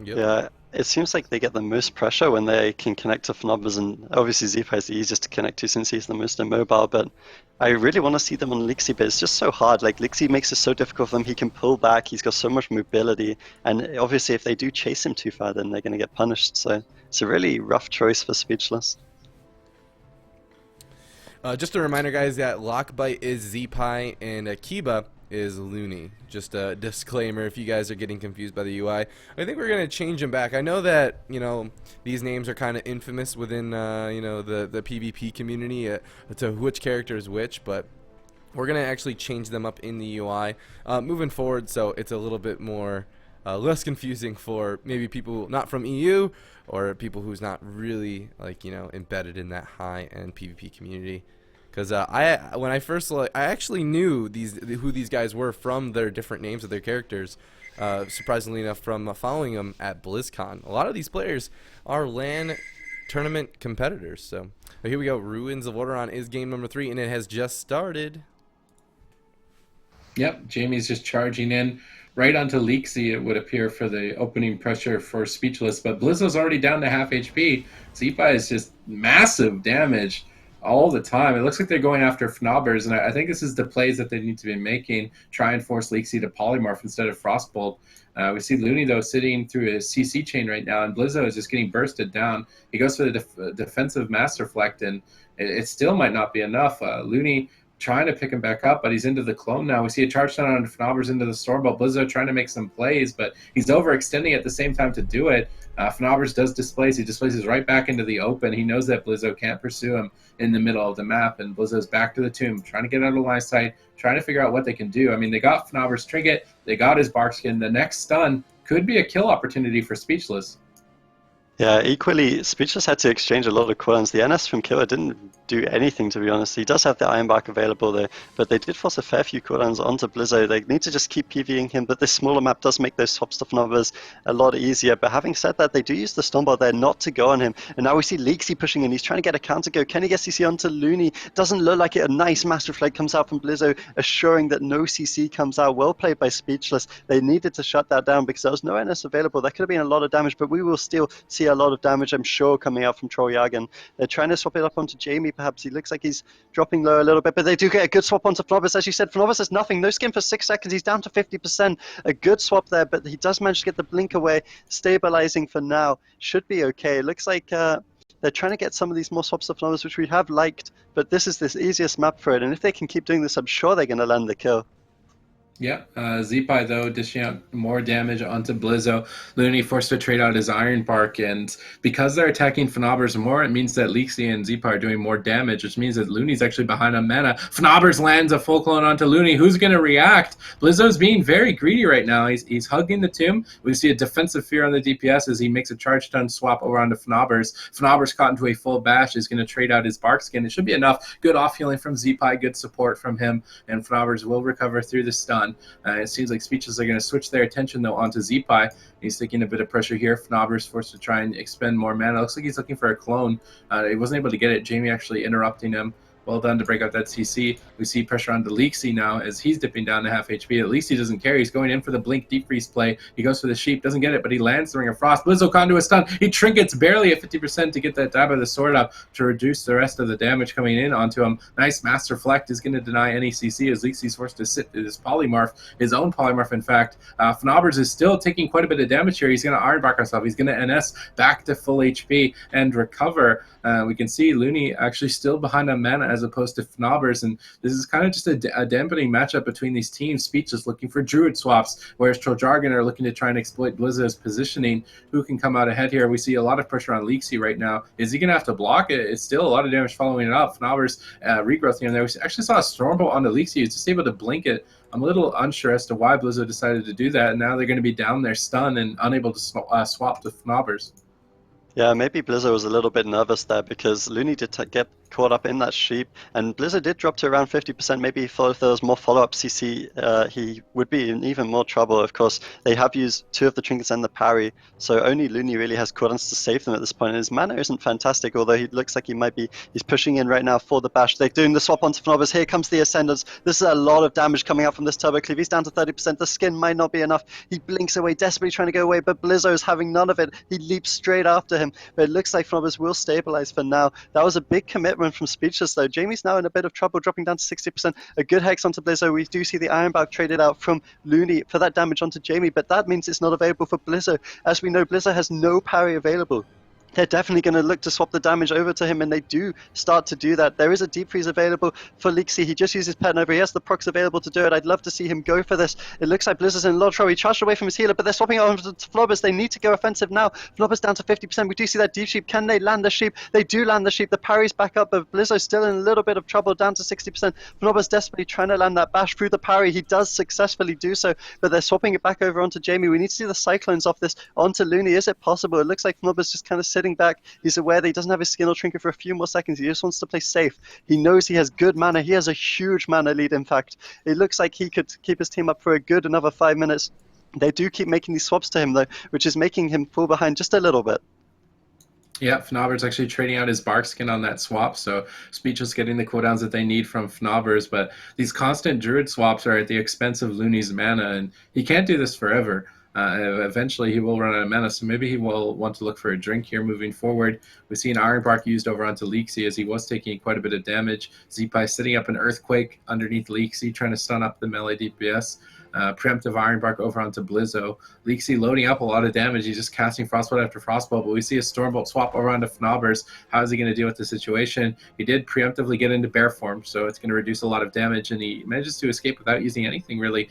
Yep. Yeah, it seems like they get the most pressure when they can connect to Fnaubers, and obviously Zeepai is the easiest to connect to since he's the most immobile, but I really want to see them on Lixie, but it's just so hard. Like, Lixie makes it so difficult for them. He can pull back, he's got so much mobility, and obviously if they do chase him too far, then they're going to get punished, so it's a really rough choice for Speechless. Just a reminder, guys, that Lockbite is Zeepai and Akiba is Looney. Just a disclaimer if you guys are getting confused by the UI. I think we're going to change them back. I know that, these names are kind of infamous within, the PvP community to which character is which, but we're going to actually change them up in the UI moving forward, so it's a little bit more less confusing for maybe people not from EU or people who's not really embedded in that high-end PvP community. Because when I first I actually knew who these guys were from their different names of their characters. Surprisingly enough, from following them at BlizzCon. A lot of these players are LAN tournament competitors. So here we go. Ruins of Lordaeron is game number 3, and it has just started. Yep, Jamie's just charging in right onto Leaksy, it would appear, for the opening pressure for Speechless. But Blizzo's already down to half HP. Zeepai is just massive damage all the time. It looks like they're going after Fnaubers, and I think this is the plays that they need to be making. Try and force Leaksy to Polymorph instead of Frostbolt. We see Looney, though, sitting through his CC chain right now, and Blizzo is just getting bursted down. He goes for the defensive Mass Reflect, and it still might not be enough. Looney trying to pick him back up, but he's into the clone now. We see a charge down on Fnaubers into the Stormbolt. Blizzo trying to make some plays, but he's overextending at the same time to do it. Fnaubers does displace. He displaces right back into the open. He knows that Blizzo can't pursue him in the middle of the map, and Blizzo's back to the tomb, trying to get out of line of sight, trying to figure out what they can do. I mean, they got Fnaubers' Trinket, they got his Barkskin. The next stun could be a kill opportunity for Speechless. Yeah, equally, Speechless had to exchange a lot of cooldowns. The NS from Killer didn't do anything, to be honest. He does have the Iron Bark available there, but they did force a fair few cooldowns onto Blizzo. They need to just keep PvEing him, but this smaller map does make those swap stuff numbers a lot easier. But having said that, they do use the Stormbolt there not to go on him. And now we see Leaksy pushing in. He's trying to get a counter go. Can he get CC onto Looney? Doesn't look like it. A nice Master Reflect comes out from Blizzo, assuring that no CC comes out. Well played by Speechless. They needed to shut that down because there was no NS available. That could have been a lot of damage, but we will still see a lot of damage, I'm sure, coming out from Trolljagarn. They're trying to swap it up onto Jamie, perhaps. He looks like he's dropping low a little bit, but they do get a good swap onto Fnaubers. As you said, Fnaubers has nothing. No skin for 6 seconds. He's down to 50%. A good swap there, but he does manage to get the blink away. Stabilizing for now. Should be okay. It looks like they're trying to get some of these more swaps to Fnaubers, which we have liked, but this is the easiest map for it, and if they can keep doing this, I'm sure they're going to land the kill. Yeah, Zeepai, though, dishing out more damage onto Blizzo. Looney forced to trade out his Iron Bark, and because they're attacking Fnaubers more, it means that Leaksy and Zeepai are doing more damage, which means that Looney's actually behind on mana. Fnaubers lands a full clone onto Looney. Who's going to react? Blizzo's being very greedy right now. He's hugging the tomb. We see a defensive fear on the DPS as he makes a charge stun swap over onto Fnaubers. Fnaubers caught into a full bash, is going to trade out his Bark skin. It should be enough. Good off healing from Zeepai, good support from him, and Fnaubers will recover through the stun. It seems like Speechless are going to switch their attention, though, onto Zeepai. He's taking a bit of pressure here. Fnaubers forced to try and expend more mana. Looks like he's looking for a clone. He wasn't able to get it. Jamie actually interrupting him. Well done to break out that CC. We see pressure on Leaksy now as he's dipping down to half HP. At least he doesn't care. He's going in for the Blink Deep Freeze play. He goes for the Sheep, doesn't get it, but he lands the Ring of Frost. Blizzo caught into a stun. He trinkets barely at 50% to get that dab of the sword up to reduce the rest of the damage coming in onto him. Nice Master Reflect is going to deny any CC as Leaksy's forced to sit his Polymorph, his own Polymorph, in fact. Fnaubers is still taking quite a bit of damage here. He's going to Iron Bark himself. He's going to NS back to full HP and recover. We can see Looney actually still behind on mana as opposed to Fnobbers, and this is kind of just a dampening matchup between these teams. Speechless looking for Druid swaps, whereas Trolljagarn are looking to try and exploit Blizzard's positioning. Who can come out ahead here? We see a lot of pressure on Leaksy right now. Is he going to have to block it? It's still a lot of damage following it up. Fnobbers regrowth here and there. We actually saw a Stormbolt on the Leaksy. He's just able to blink it. I'm a little unsure as to why Blizzard decided to do that, and now they're going to be down there stunned and unable to swap to Fnobbers. Yeah, maybe Blizzard was a little bit nervous there because Looney did get caught up in that sheep, and Blizzard did drop to around 50%. Maybe he thought if there was more follow-up CC, he would be in even more trouble. Of course, they have used 2 of the trinkets and the parry, so only Looney really has cooldowns to save them at this point. And his mana isn't fantastic, although he looks like he might be. He's pushing in right now for the bash. They're doing the swap onto Fnobbers. Here comes the Ascendants. This is a lot of damage coming out from this Turbo Cleave. He's down to 30%. The skin might not be enough. He blinks away, desperately trying to go away, but Blizzard is having none of it. He leaps straight after him, but it looks like Fnobbers will stabilize for now. That was a big commitment from Speechless, though. Jamie's now in a bit of trouble, dropping down to 60%. A good hex onto Blizzard. We do see the Ironbark traded out from Looney for that damage onto Jamie, but that means it's not available for Blizzard. As we know, Blizzard has no parry available. They're definitely going to look to swap the damage over to him, and they do start to do that. There is a deep freeze available for Leaksy. He just uses Pet Nova. He has the procs available to do it. I'd love to see him go for this. It looks like Blizzard's in a lot of trouble. He charged away from his healer, but they're swapping it over to Fnobbers. They need to go offensive now. Fnobbers down to 50%. We do see that deep sheep. Can they land the sheep? They do land the sheep. The parry's back up, but Blizzard's still in a little bit of trouble, down to 60%. Fnobbers desperately trying to land that bash through the parry. He does successfully do so, but they're swapping it back over onto Jamie. We need to see the Cyclones off this onto Looney. Is it possible? It looks like Fnobbers just kind of sitting back. He's aware that he doesn't have his skin or trinket for a few more seconds. He just wants to play safe. He knows he has good mana. He has a huge mana lead, in fact. It looks like he could keep his team up for a good another 5 minutes. They do keep making these swaps to him, though, which is making him fall behind just a little bit. Yeah, Fnobbers actually trading out his bark skin on that swap, so Speechless getting the cooldowns that they need from Fnobbers, but these constant Druid swaps are at the expense of Looney's mana, and he can't do this forever. Eventually he will run out of mana, so maybe he will want to look for a drink here moving forward. We see an Ironbark used over onto Leaksy as he was taking quite a bit of damage. Zeepai setting up an Earthquake underneath Leaksy, trying to stun up the melee DPS. Preemptive Ironbark over onto Blizzo. Leaksy loading up a lot of damage. He's just casting Frostbolt after Frostbolt, but we see a Stormbolt swap over onto Fnobbers. How is he going to deal with the situation? He did preemptively get into bear form, so it's going to reduce a lot of damage, and he manages to escape without using anything, really.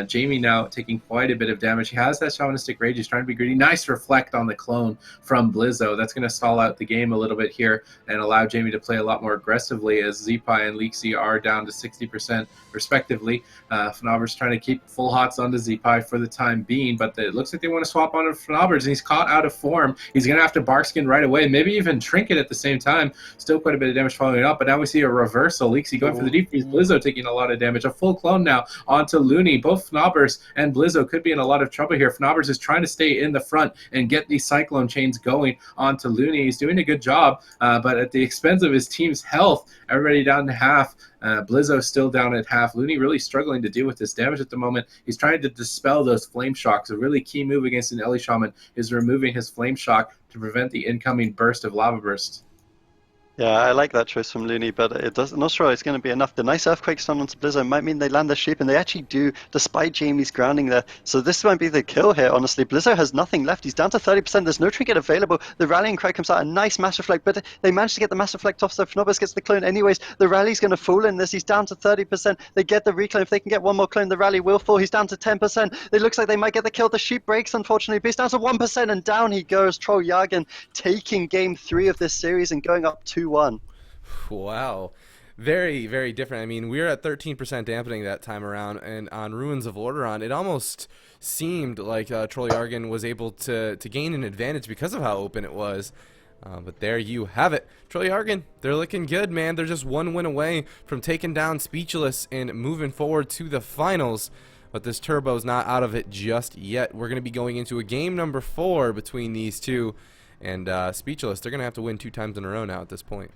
Jamie now taking quite a bit of damage. He has that Shamanistic Rage. He's trying to be greedy. Nice reflect on the clone from Blizzo. That's going to stall out the game a little bit here and allow Jamie to play a lot more aggressively as Zeepai and Leaksy are down to 60% respectively. Fnobbers trying to keep full hots onto Zeepai for the time being, but it looks like they want to swap onto Fnobbers, and he's caught out of form. He's going to have to Barkskin right away, maybe even Trinket at the same time. Still quite a bit of damage following it up, but now we see a reversal. Leaksy going for the deep freeze. Blizzo taking a lot of damage. A full clone now onto Looney. Both Fnobbers and Blizzo could be in a lot of trouble here. Fnobbers is trying to stay in the front and get these Cyclone chains going onto Looney. He's doing a good job, but at the expense of his team's health. Everybody down to half. Blizzo still down at half. Looney really struggling to deal with this damage at the moment. He's trying to dispel those flame shocks. A really key move against an Ellie Shaman is removing his flame shock to prevent the incoming burst of lava burst. Yeah, I like that choice from Looney, but I'm not sure it's going to be enough. The nice Earthquake stun onto Blizzo might mean they land the sheep, and they actually do, despite Jamie's grounding there. So this might be the kill here, honestly. Blizzo has nothing left. He's down to 30%. There's no trinket available. The Rallying Cry comes out, a nice Mass Reflect, but they managed to get the Mass Reflect off, so Fnobbers gets the clone anyways. The Rally's going to fall in this. He's down to 30%. They get the reclaim. If they can get one more clone, the Rally will fall. He's down to 10%. It looks like they might get the kill. The sheep breaks, unfortunately, but he's down to 1%, and down he goes. Trolljagarn taking game 3 of this series and going up 2-1. Wow. Very, very different. I mean, we were at 13% dampening that time around, and on Ruins of Lordaeron, it almost seemed like Trolljagarn was able to gain an advantage because of how open it was. But there you have it. Trolljagarn, they're looking good, man. They're just one win away from taking down Speechless and moving forward to the finals. But this Turbo's not out of it just yet. We're going to be going into a game number 4 between these two. And Speechless, they're going to have to win 2 times in a row now at this point.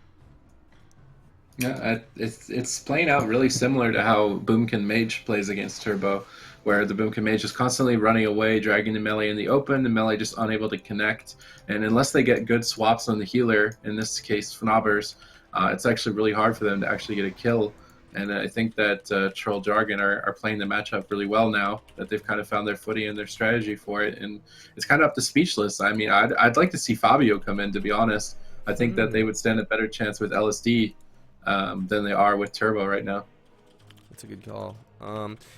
Yeah, it's playing out really similar to how Moonkin Mage plays against Turbo, where the Moonkin Mage is constantly running away, dragging the melee in the open, the melee just unable to connect. And unless they get good swaps on the healer, in this case Fnobbers, it's actually really hard for them to actually get a kill. And I think that Trolljagarn are playing the matchup really well now, that they've kind of found their footing and their strategy for it. And it's kind of up to Speechless. I mean, I'd like to see Fabio come in, to be honest. I think that they would stand a better chance with LSD than they are with Turbo right now. That's a good call.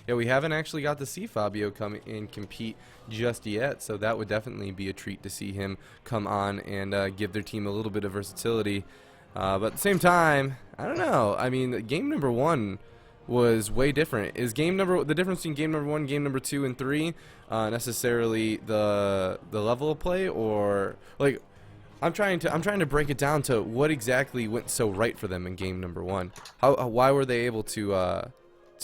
Yeah, we haven't actually got to see Fabio come in and compete just yet, so that would definitely be a treat to see him come on and give their team a little bit of versatility. But at the same time, I don't know. I mean, game number 1 was way different. Is the difference between game number 1, game number 2, and 3 necessarily the level of play, or like? I'm trying to break it down to what exactly went so right for them in game number 1. Why were they able to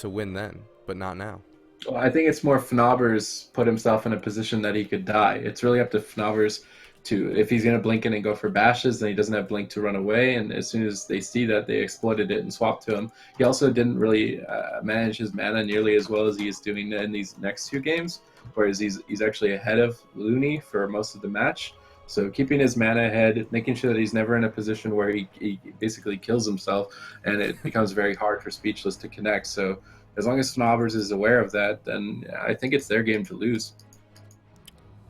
win then, but not now? Well, I think it's more Fnaubers put himself in a position that he could die. It's really up to Fnaubers to, if he's going to blink in and go for bashes, then he doesn't have blink to run away. And as soon as they see that, they exploited it and swapped to him. He also didn't really manage his mana nearly as well as he is doing in these next 2 games, whereas he's actually ahead of Looney for most of the match. So keeping his mana ahead, making sure that he's never in a position where he basically kills himself, and it becomes very hard for Speechless to connect. So as long as Fnaubers is aware of that, then I think it's their game to lose.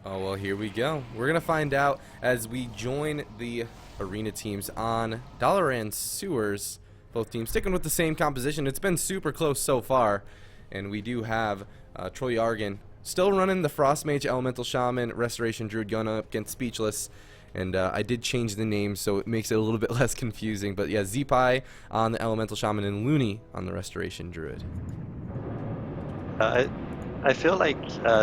Oh, well, here we go. We're going to find out as we join the arena teams on Dalaran Sewers. Both teams sticking with the same composition. It's been super close so far, and we do have Trolljagarn still running the Frost Mage, Elemental Shaman, Restoration Druid going up against Speechless. And I did change the name, so it makes it a little bit less confusing. But yeah, Zeepai on the Elemental Shaman and Looney on the Restoration Druid. I feel like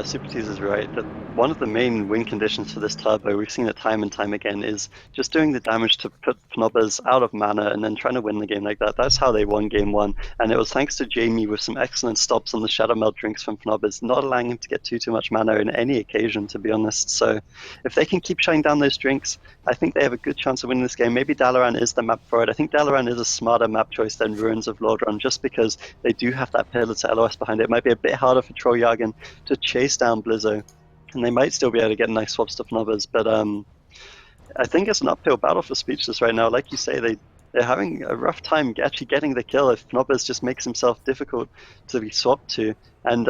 Super Tease is right, that one of the main win conditions for this turbo, we've seen it time and time again, is just doing the damage to put Fnaubers out of mana and then trying to win the game like that. That's how they won game 1, and it was thanks to Jamie with some excellent stops on the Shadow Melt drinks from Fnaubers, not allowing him to get too much mana in any occasion, to be honest. So if they can keep shutting down those drinks, I think they have a good chance of winning this game. Maybe Dalaran is the map for it. I think Dalaran is a smarter map choice than Ruins of Lordran, just because they do have that pillar to LOS behind it. It might be a bit harder for Trolljagarn to chase down Blizzo, and they might still be able to get nice swaps to Fnaubers, but I think it's an uphill battle for Speechless right now. Like you say, they're having a rough time actually getting the kill if Fnaubers just makes himself difficult to be swapped to, and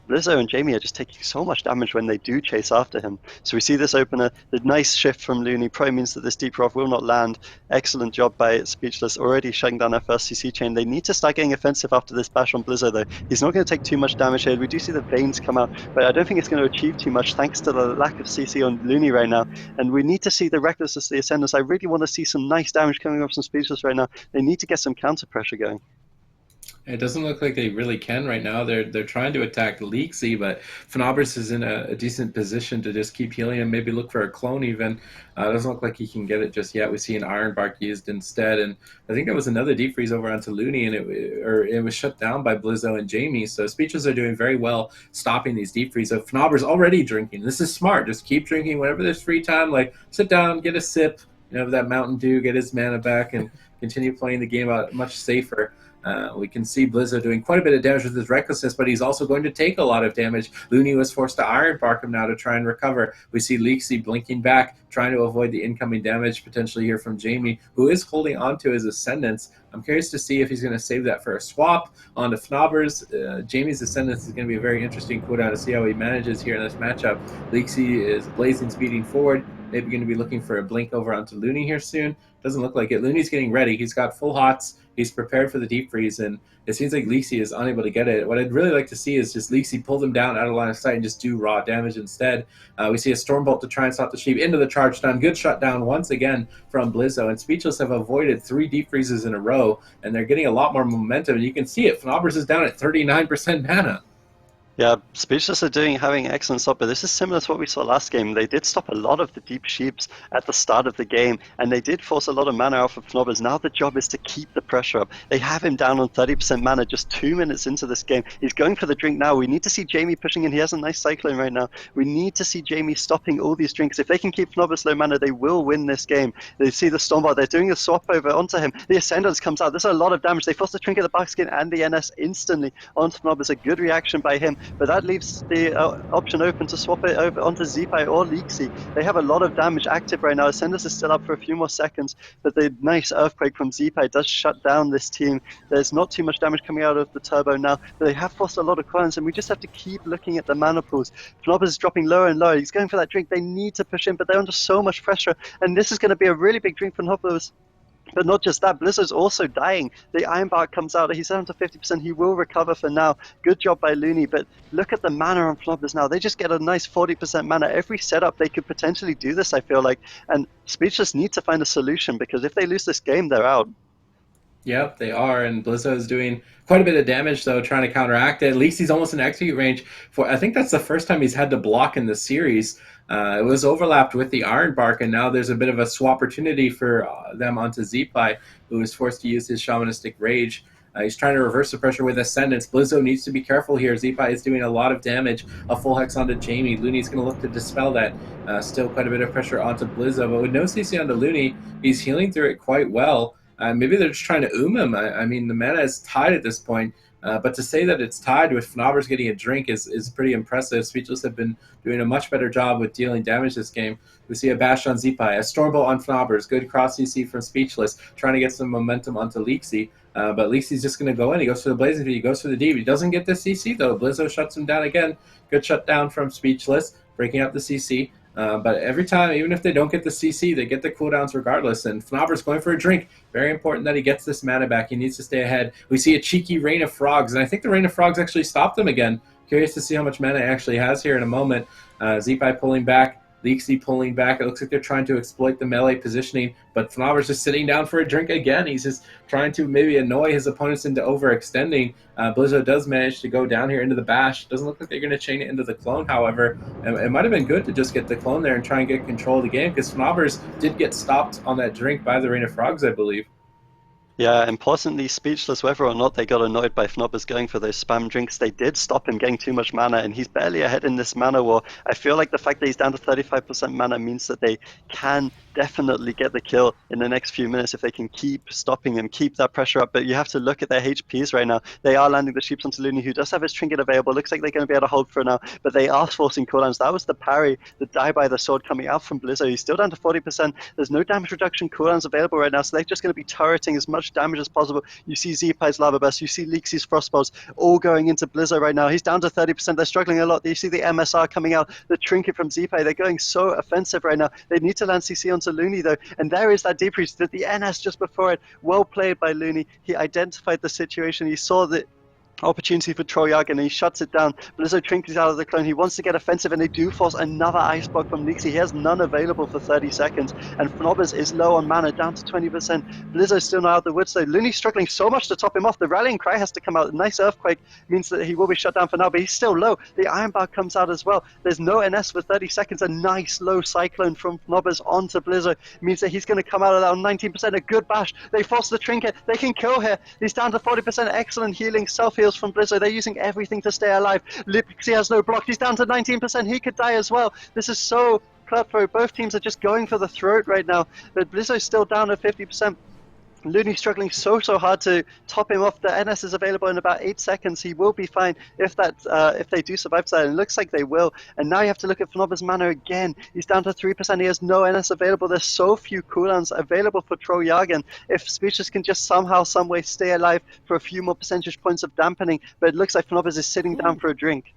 Blizzo and Jamie are just taking so much damage when they do chase after him. So we see this opener, the nice shift from Looney probably means that this deep rough will not land. Excellent job by Speechless, already shutting down their first CC chain. They need to start getting offensive after this bash on Blizzo though. He's not going to take too much damage here. We do see the veins come out, but I don't think it's going to achieve too much thanks to the lack of CC on Looney right now. And we need to see the recklessness of the Ascendants. I really want to see some nice damage coming up from Speechless right now. They need to get some counter pressure going. It doesn't look like they really can right now. They're trying to attack Leaksy, but Fnaubers is in a decent position to just keep healing and maybe look for a clone even. It doesn't look like he can get it just yet. We see an Iron Bark used instead, and I think there was another deep freeze over onto Looney, and it was shut down by Blizzo and Jamie. So Speeches are doing very well stopping these deep freeze. So Fnaubers already drinking. This is smart. Just keep drinking whenever there's free time. Like sit down, get a sip, of that Mountain Dew, get his mana back, and continue playing the game out much safer. We can see Blizzo doing quite a bit of damage with his recklessness, but he's also going to take a lot of damage. Looney was forced to Iron Bark him now to try and recover. We see Leaksy blinking back, trying to avoid the incoming damage potentially here from Jamie, who is holding on to his Ascendants. I'm curious to see if he's going to save that for a swap onto Fnaubers. Jamie's Ascendants is going to be a very interesting cooldown to see how he manages here in this matchup. Leaksy is blazing, speeding forward. Maybe going to be looking for a blink over onto Looney here soon. Doesn't look like it. Looney's getting ready. He's got full hots. He's prepared for the deep freeze, and it seems like Leaksy is unable to get it. What I'd really like to see is just Leaksy pull them down out of line of sight and just do raw damage instead. We see a Stormbolt to try and stop the Sheep into the charge stun. Good shutdown once again from Blizzo, and Speechless have avoided 3 deep freezes in a row, and they're getting a lot more momentum, and you can see it. Fnaubers is down at 39% mana. Yeah, Speechless are having excellent stop, but this is similar to what we saw last game. They did stop a lot of the deep sheeps at the start of the game, and they did force a lot of mana off of Fnaubers. Now the job is to keep the pressure up. They have him down on 30% mana just 2 minutes into this game. He's going for the drink now. We need to see Jamie pushing in. He has a nice cyclone right now. We need to see Jamie stopping all these drinks. If they can keep Fnaubers low mana, they will win this game. They see the Stormbot. They're doing a swap over onto him. The Ascendance comes out. There's a lot of damage. They force the Trinket, the Barkskin, and the NS instantly onto Fnaubers. A good reaction by him, but that leaves the option open to swap it over onto Zeepai or Leaksy. They have a lot of damage active right now. Ascendus is still up for a few more seconds, but the nice Earthquake from Zeepai does shut down this team. There's not too much damage coming out of the turbo now, but they have forced a lot of coins, and we just have to keep looking at the mana pools. Fnaubers is dropping lower and lower. He's going for that drink. They need to push in, but they're under so much pressure, and this is going to be a really big drink for Fnaubers. But not just that, Blizzard's also dying. The Ironbark comes out, he's down to 50%, he will recover for now. Good job by Looney, but look at the mana on Flobbers now. They just get a nice 40% mana. Every setup they could potentially do this, I feel like. And Speechless need to find a solution, because if they lose this game, they're out. Yep, they are, and Blizzo is doing quite a bit of damage, though, trying to counteract it. At least he's almost in execute range. I think that's the first time he's had to block in the series. It was overlapped with the Ironbark, and now there's a bit of a swap opportunity for them onto Zeepai, who is forced to use his Shamanistic Rage. He's trying to reverse the pressure with Ascendance. Blizzo needs to be careful here. Zeepai is doing a lot of damage. A full hex onto Jamie. Looney's going to look to dispel that. Still quite a bit of pressure onto Blizzo, but with no CC onto Looney, he's healing through it quite well. Maybe they're just trying to him. I mean, the mana is tied at this point. But to say that it's tied with Fnobbers getting a drink is pretty impressive. Speechless have been doing a much better job with dealing damage this game. We see a bash on Zeepai, a Stormbolt on Fnobbers, good cross CC from Speechless, trying to get some momentum onto Leeksy. But Leeksy's just going to go in. He goes for the Blazing Feet, he goes for the Deep. He doesn't get the CC, though. Blizzo shuts him down again. Good shutdown from Speechless, breaking up the CC. But every time, even if they don't get the CC, they get the cooldowns regardless. And Fnobber's going for a drink. Very important that he gets this mana back. He needs to stay ahead. We see a cheeky Rain of Frogs, and I think the Rain of Frogs actually stopped him again. Curious to see how much mana he actually has here in a moment. Zeepai pulling back. Leeksy pulling back. It looks like they're trying to exploit the melee positioning, but Fnobber's just sitting down for a drink again. He's just trying to maybe annoy his opponents into overextending. Blizzo does manage to go down here into the bash. Doesn't look like they're going to chain it into the clone, however. It might have been good to just get the clone there and try and get control of the game, because Fnobber's did get stopped on that drink by the Rain of Frogs, I believe. Yeah, importantly, Speechless, whether or not they got annoyed by Fnobbers going for those spam drinks, they did stop him getting too much mana, and he's barely ahead in this mana war. I feel like the fact that he's down to 35% mana means that they can definitely get the kill in the next few minutes if they can keep stopping him, keep that pressure up. But you have to look at their HPs right now. They are landing the sheeps onto Looney, who does have his trinket available. Looks like they're going to be able to hold for now, but they are forcing cooldowns. That was the parry, the die by the sword coming out from Blizzo. He's still down to 40%. There's no damage reduction cooldowns available right now, so they're just going to be turreting as much damage as possible. You see Zeepai's Lava Burst, you see Leeksy's Frostbolts all going into Blizzo right now. He's down to 30%. They're struggling a lot. You see the MSR coming out, the trinket from Zeepai. They're going so offensive right now. They need to land CC onto Looney, though, and there is that deep reach. The NS just before it. Well played by Looney. He identified the situation. He saw the opportunity for Trolljagarn, and he shuts it down. Blizzo trinkets out of the clone. He wants to get offensive, and they do force another ice block from Leeksy. He has none available for 30 seconds, and Fnobbers is low on mana, down to 20%. Blizzo's still not out of the woods, though. Looney's struggling so much to top him off. The Rallying Cry has to come out. A nice Earthquake means that he will be shut down for now, but he's still low. The Ironbark comes out as well. There's no NS for 30 seconds. A nice low Cyclone from Fnobbers onto Blizzo means that he's going to come out of that on 19%. A good bash. They force the trinket. They can kill here. He's down to 40%. Excellent healing. Self-heals from Blizzo. They're using everything to stay alive. Lipsy has no block. He's down to 19%. He could die as well. This is so cutthroat. Both teams are just going for the throat right now. But Blizzo's still down to 50%. Looney's struggling so hard to top him off. The NS is available in about 8 seconds. He will be fine if they do survive that, and it looks like they will. And now you have to look at Fnobber's mana again. He's down to 3%. He has no NS available. There's so few cooldowns available for Trolljagarn. If Speechless can just somehow, some way stay alive for a few more percentage points of dampening, but it looks like Fnobbers is sitting down for a drink.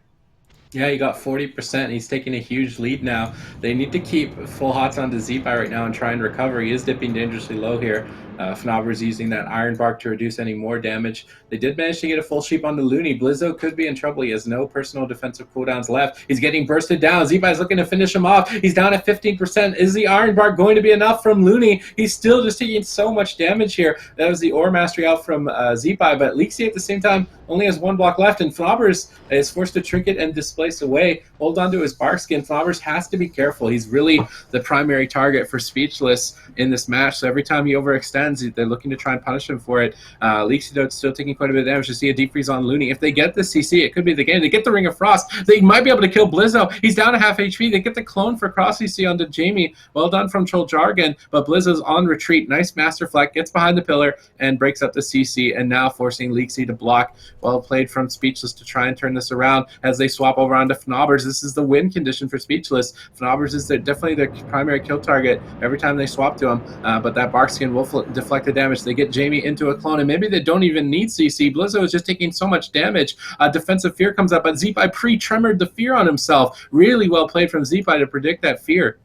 Yeah, he got 40%. He's taking a huge lead now. They need to keep full hots onto Zeepai right now and try and recover. He is dipping dangerously low here. Fnobber's using that Ironbark to reduce any more damage. They did manage to get a full sheep onto Looney. Blizzo could be in trouble. He has no personal defensive cooldowns left. He's getting bursted down. Zeepai's looking to finish him off. He's down at 15%. Is the Ironbark going to be enough from Looney? He's still just taking so much damage here. That was the Ore Mastery out from Zeepai, but Leeksy at the same time only has 1 block left, and Fnobbers is forced to trinket and displace away. Hold on to his bark skin. Fnobbers has to be careful. He's really the primary target for Speechless in this match, so every time he overextends, they're looking to try and punish him for it. Leeksy, though, still taking quite a bit of damage. To see a deep freeze on Looney. If they get the CC, it could be the game. They get the Ring of Frost. They might be able to kill Blizzo. He's down to half HP. They get the clone for cross CC onto Jamie. Well done from Trolljagarn, but Blizzo's on retreat. Nice Master Fleck, gets behind the pillar and breaks up the CC, and now forcing Leeksy to block. Well played from Speechless to try and turn this around as they swap over onto Fnobbers. This is the win condition for Speechless. Fnobbers is definitely their primary kill target every time they swap to him, but that bark skin will deflect the damage. They get Jamie into a clone, and maybe they don't even need CC. Blizzo is just taking so much damage. Defensive fear comes up, but Zeepai pre-tremored the fear on himself. Really well played from Zeepai to predict that fear.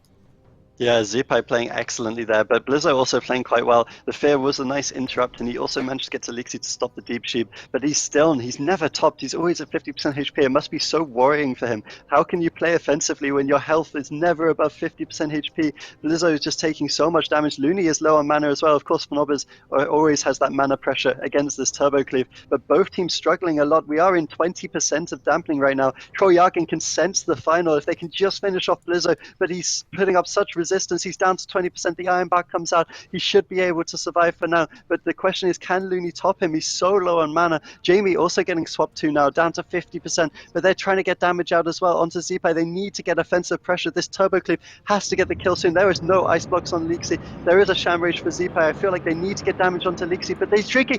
Yeah, Zeepai playing excellently there, but Blizzo also playing quite well. The Fear was a nice interrupt, and he also managed to get to Lixie to stop the Deep Sheep, but he's never topped. He's always at 50% HP. It must be so worrying for him. How can you play offensively when your health is never above 50% HP? Blizzo is just taking so much damage. Looney is low on mana as well. Of course, Fnobbers always has that mana pressure against this Turbo Cleave, but both teams struggling a lot. We are in 20% of dampening right now. Trolljagarn can sense the final if they can just finish off Blizzo, but he's putting up such resistance. He's down to 20%. The Iron Bark comes out. He should be able to survive for now. But the question is, can Looney top him? He's so low on mana. Jamie also getting swapped to now, down to 50%. But they're trying to get damage out as well onto Zeepai. They need to get offensive pressure. This Turbo Cleave has to get the kill soon. There is no ice blocks on Lixie. There is a Sham Rage for Zeepai. I feel like they need to get damage onto Lixie, but this Drink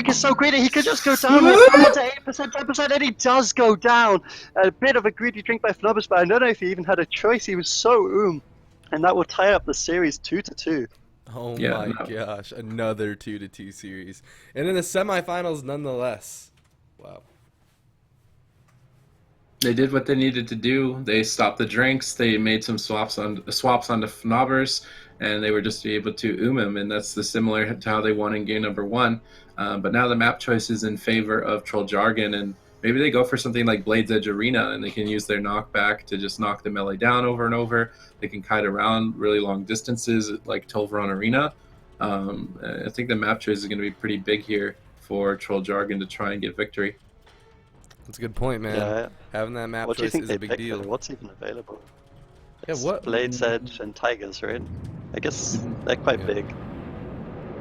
is so greedy. He could just go down here, down to 8%, 10%, and he does go down. A bit of a greedy drink by Fnobbers, but I don't know if he even had a choice. He was so and that will tie up the series 2-2. Oh my gosh, another 2-2 series. And in the semifinals nonetheless. Wow. They did what they needed to do. They stopped the drinks. They made some swaps on the Fnobbers, and they were just able to him, and that's similar to how they won in game number 1. But now the map choice is in favor of Trolljagarn, and maybe they go for something like Blade's Edge Arena, and they can use their knockback to just knock the melee down over and over. They can kite around really long distances like Tolvaron Arena. I think the map choice is going to be pretty big here for Trolljagarn to try and get victory. That's a good point, man. Yeah. Having that map What do you choice think is they a big picked deal. then? What's even available? Yeah, It's what? Blade's Edge and Tigers, right? I guess they're quite Yeah. big.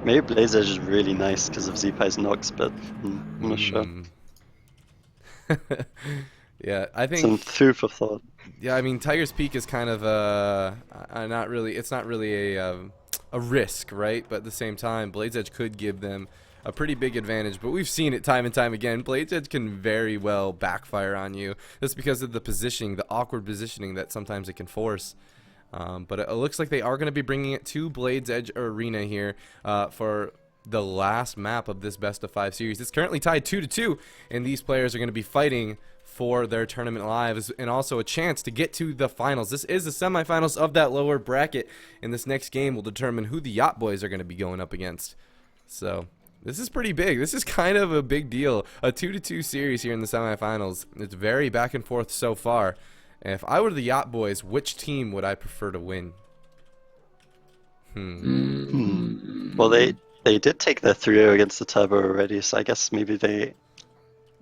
Maybe Blade's Edge is really nice because of Zeepai's knocks, but I'm not sure. Yeah, I think Some food for thought. Yeah, I mean, Tiger's Peak is kind of not really. It's not really a risk, right? But at the same time, Blade's Edge could give them a pretty big advantage. But we've seen it time and time again. Blade's Edge can very well backfire on you. That's because of the positioning, the awkward positioning that sometimes it can force. But it looks like they are going to be bringing it to Blade's Edge Arena here for the last map of this best of 5 series. It's currently tied 2-2, and these players are going to be fighting for their tournament lives and also a chance to get to the finals. This is the semifinals of that lower bracket, and this next game will determine who the Yacht Boys are going to be going up against. So this is pretty big. This is kind of a big deal. A 2-2 series here in the semifinals. It's very back and forth so far. And if I were the Yacht Boys, which team would I prefer to win? Well, they did take their 3-0 against the Turbo already, so I guess maybe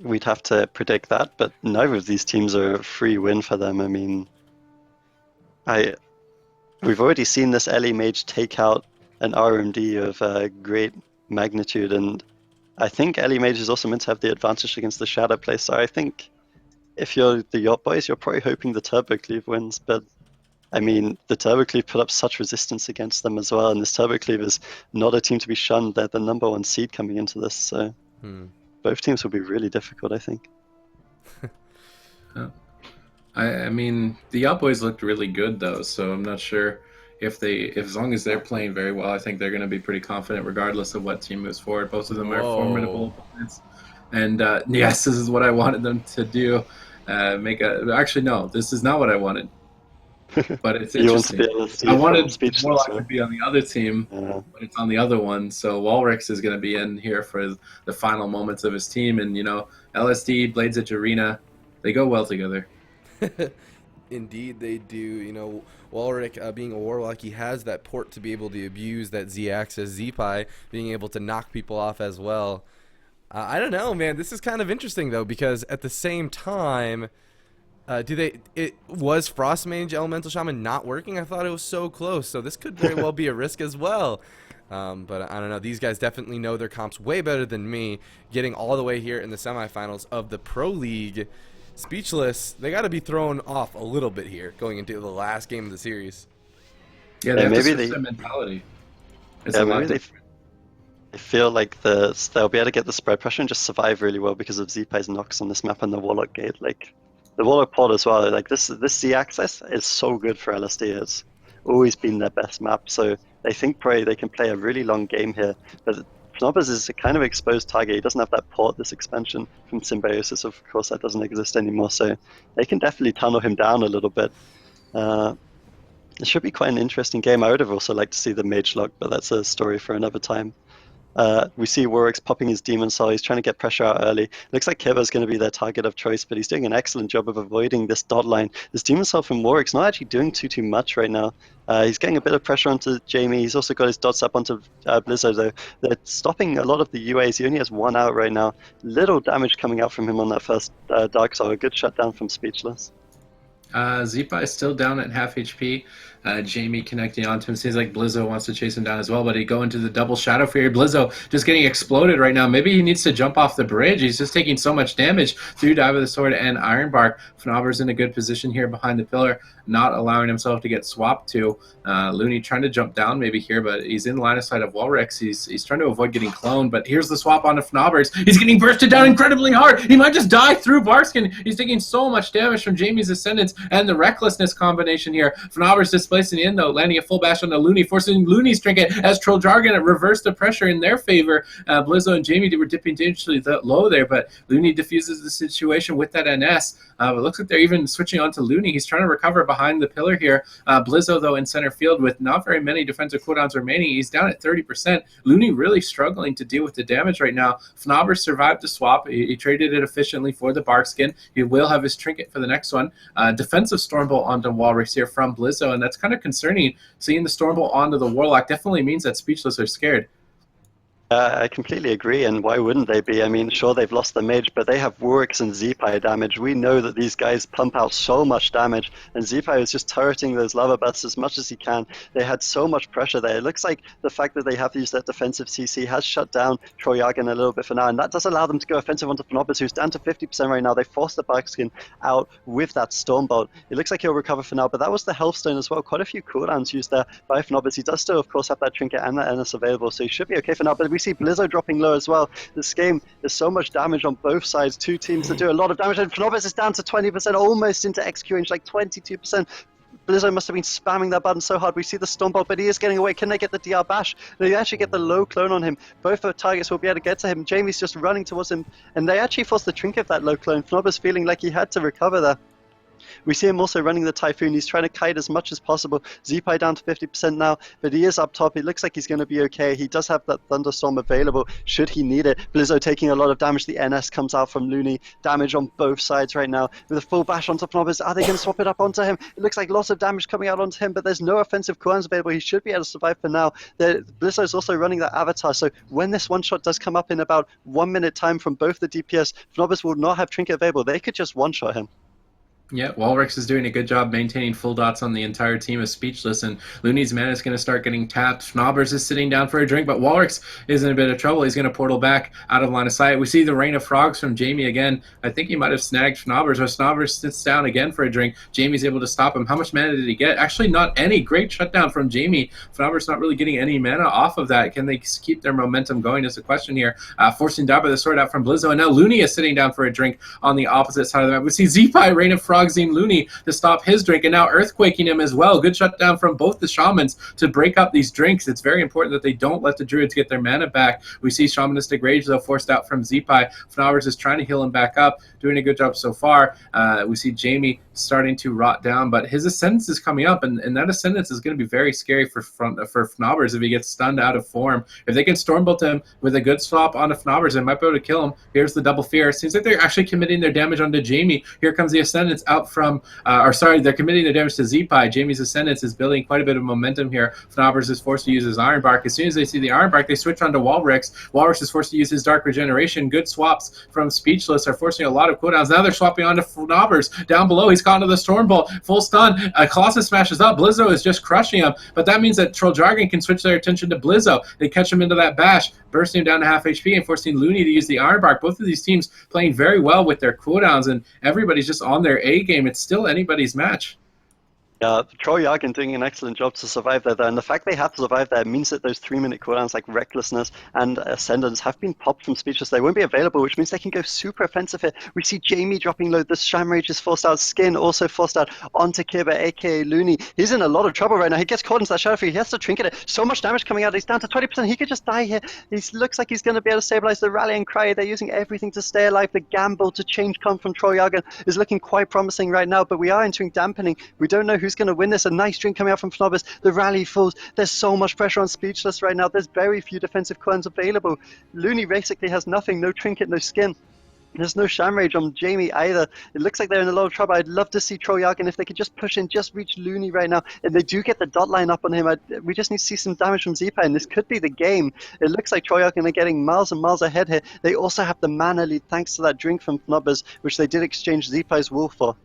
we'd have to predict that, but neither of these teams are a free win for them. I mean, we've already seen this LE Mage take out an RMD of great magnitude, and I think LE Mage is also meant to have the advantage against the Shadow Play, so I think if you're the Yacht Boys, you're probably hoping the Turbo Cleave wins, but I mean, the Turbo Cleave put up such resistance against them as well, and this Turbo Cleave is not a team to be shunned. They're the #1 seed coming into this, so both teams will be really difficult, I think. I mean, the Yacht Boys looked really good though, so I'm not sure if as long as they're playing very well, I think they're going to be pretty confident regardless of what team moves forward. Both of them are formidable opponents, and yes, this is what I wanted them to do. Actually, no, this is not what I wanted. But it's interesting. I wanted Warlock to be on the other team, but it's on the other one. So Wallrikz is going to be in here for the final moments of his team, and LSD, Blades Edge Arena, they go well together. Indeed, they do. Wallrikz being a Warlock, he has that port to be able to abuse that Z-axis, Zeepai being able to knock people off as well. I don't know, man. This is kind of interesting though, because at the same time. Was Frost Mage Elemental Shaman not working? I thought it was so close, so this could very well be a risk as well. But I don't know. These guys definitely know their comps way better than me. Getting all the way here in the semifinals of the Pro League. Speechless. They got to be thrown off a little bit here going into the last game of the series. Yeah, they have to switch their mentality. Maybe they feel like they'll be able to get the spread pressure and just survive really well because of Zeepai's knocks on this map and the Warlock gate. Like, the Warlock pod as well, like this Z-axis is so good for LSD. It's always been their best map, so they think probably they can play a really long game here. But Fnobbers is a kind of exposed target. He doesn't have that port, this expansion from Symbiosis. Of course, that doesn't exist anymore, so they can definitely tunnel him down a little bit. It should be quite an interesting game. I would have also liked to see the Mage lock, but that's a story for another time. We see Wallrikz popping his Demon Soul. He's trying to get pressure out early. Looks like Kiba's going to be their target of choice, but he's doing an excellent job of avoiding this dot line. This Demon Soul from Wallrikz not actually doing too much right now. He's getting a bit of pressure onto Jamie. He's also got his dots up onto Blizzo, though. They're stopping a lot of the UAs. He only has one out right now. Little damage coming out from him on that first Dark Soul. A good shutdown from Speechless. Zipa is still down at half HP. Jamie connecting onto him. Seems like Blizzo wants to chase him down as well, but he go into the double Shadow Fury. Blizzo just getting exploded right now. Maybe he needs to jump off the bridge. He's just taking so much damage through Dive of the Sword and Ironbark. Fnaber's in a good position here behind the pillar, not allowing himself to get swapped to. Looney trying to jump down maybe here, but he's in line of sight of Wallrikz. He's trying to avoid getting cloned, but here's the swap onto Fnaber's. He's getting bursted down incredibly hard. He might just die through Barskin. He's taking so much damage from Jamie's Ascendance and the Recklessness combination here. Fnaber's displacing in, though, landing a full bash on the Looney, forcing Looney's trinket as Trolljagarn reversed the pressure in their favor. Blizzo and Jamie were dipping dangerously low there, but Looney diffuses the situation with that NS. It looks like they're even switching on to Looney. He's trying to recover behind the pillar here. Blizzo, though, in center field with not very many defensive cooldowns remaining. He's down at 30%. Looney really struggling to deal with the damage right now. Fnaber survived the swap. He traded it efficiently for the Barkskin. He will have his trinket for the next one. Defensive Stormbolt onto Wallrikz here from Blizzo, and that's kind of concerning. Seeing the Stormbolt onto the Warlock definitely means that Speechless are scared. I completely agree, and why wouldn't they be? I mean, sure, they've lost the Mage, but they have Wallrikz and Zepai damage. We know that these guys pump out so much damage, and Zepai is just turreting those lava bats as much as he can. They had so much pressure there. It looks like the fact that they have used that defensive CC has shut down Trolljagarn a little bit for now, and that does allow them to go offensive onto Fnaber, who's down to 50% right now. They forced the Barkskin out with that Stormbolt. It looks like he'll recover for now, but that was the Healthstone as well. Quite a few cooldowns used there by Fnaber. He does still, of course, have that trinket and that NS available, so he should be okay for now, but we see Blizzo dropping low as well. This game is so much damage on both sides. Two teams that do a lot of damage, and Fnaber is down to 20%, almost into XQ range, like 22%. Blizzo must have been spamming that button so hard. We see the Stormbolt, but he is getting away. Can they get the DR Bash? They actually get the low clone on him. Both targets will be able to get to him. Jamie's just running towards him, and they actually forced the trinket of that low clone. Fnaber's feeling like he had to recover there. We see him also running the Typhoon. He's trying to kite as much as possible. Zepai down to 50% now, but he is up top. It looks like he's going to be okay. He does have that Thunderstorm available should he need it. Blizzo taking a lot of damage. The NS comes out from Looney. Damage on both sides right now. With a full bash onto Fnaber. Are they going to swap it up onto him? It looks like lots of damage coming out onto him, but there's no offensive cooldowns available. He should be able to survive for now. Blizzo's also running that Avatar, so when this one-shot does come up in about 1 minute time from both the DPS, Fnaber will not have trinket available. They could just one-shot him. Yeah, Wallrikz is doing a good job maintaining full dots on the entire team of Speechless, and Looney's mana is going to start getting tapped. Fnaber's is sitting down for a drink, but Wallrikz is in a bit of trouble. He's going to portal back out of line of sight. We see the Rain of Frogs from Jamie again. I think he might have snagged Fnaber's, but Fnaber sits down again for a drink. Jamie's able to stop him. How much mana did he get? Actually, not any. Great shutdown from Jamie. Fnaber's not really getting any mana off of that. Can they keep their momentum going is the question here. Forcing Dive of the Sword out from Blizzo, and now Looney is sitting down for a drink on the opposite side of the map. We see Zepai, Rain of Frogs, Team Looney to stop his drink, and now Earthquaking him as well. Good shutdown from both the Shamans to break up these drinks. It's very important that they don't let the Druids get their mana back. We see Shamanistic Rage, though, forced out from Zepai. Fnaber's is trying to heal him back up, doing a good job so far. We see Jamie starting to rot down, but his Ascendance is coming up, and that Ascendance is going to be very scary for Fnaber's if he gets stunned out of form. If they can Stormbolt him with a good swap onto Fnaber's, they might be able to kill him. Here's the double fear. Seems like they're actually committing their damage onto Jamie. Here comes the Ascendance out from they're committing their damage to Zepai. Jamie's Ascendance is building quite a bit of momentum here. Fnaber's is forced to use his Ironbark. As soon as they see the Ironbark, they switch onto Wallrikz. Wallrikz is forced to use his Dark Regeneration. Good swaps from Speechless are forcing a lot of cooldowns. Now they're swapping onto Fnaber's. Down below, he's caught into the Stormbolt. Full stun. Colossus smashes up. Blizzo is just crushing him, but that means that Trolljagarn can switch their attention to Blizzo. They catch him into that bash, bursting him down to half HP and forcing Looney to use the Ironbark. Both of these teams playing very well with their cooldowns, and everybody's just on their A game. It's still anybody's match. Trolljagarn doing an excellent job to survive there, though, and the fact they have to survive there means that those 3-minute cooldowns like Recklessness and Ascendance have been popped from Speechless. They won't be available, which means they can go super offensive here. We see Jamie dropping low. The Sham Rage is forced out. Skin also forced out onto Kiba, aka Looney. He's in a lot of trouble right now. He gets caught into that Shadow Free. He has to trinket it. So much damage coming out. He's down to 20%. He could just die here. He looks like he's going to be able to stabilize the Rallying Cry. They're using everything to stay alive. The gamble to change come from Trolljagarn is looking quite promising right now, but we are entering dampening. We don't know who Who's going to win this? A nice drink coming out from Fnobbers. The rally falls. There's so much pressure on Speechless right now. There's very few defensive clones available. Looney basically has nothing. No trinket, no skin. There's no Shamrage on Jamie either. It looks like they're in a lot of trouble. I'd love to see Trolljagarn if they could just push in, just reach Looney right now. And they do get the dot line up on him. We just need to see some damage from Zeepai, and this could be the game. It looks like Trolljagarn are getting miles and miles ahead here. They also have the mana lead thanks to that drink from Fnobbers, which they did exchange Zeepai's wool for.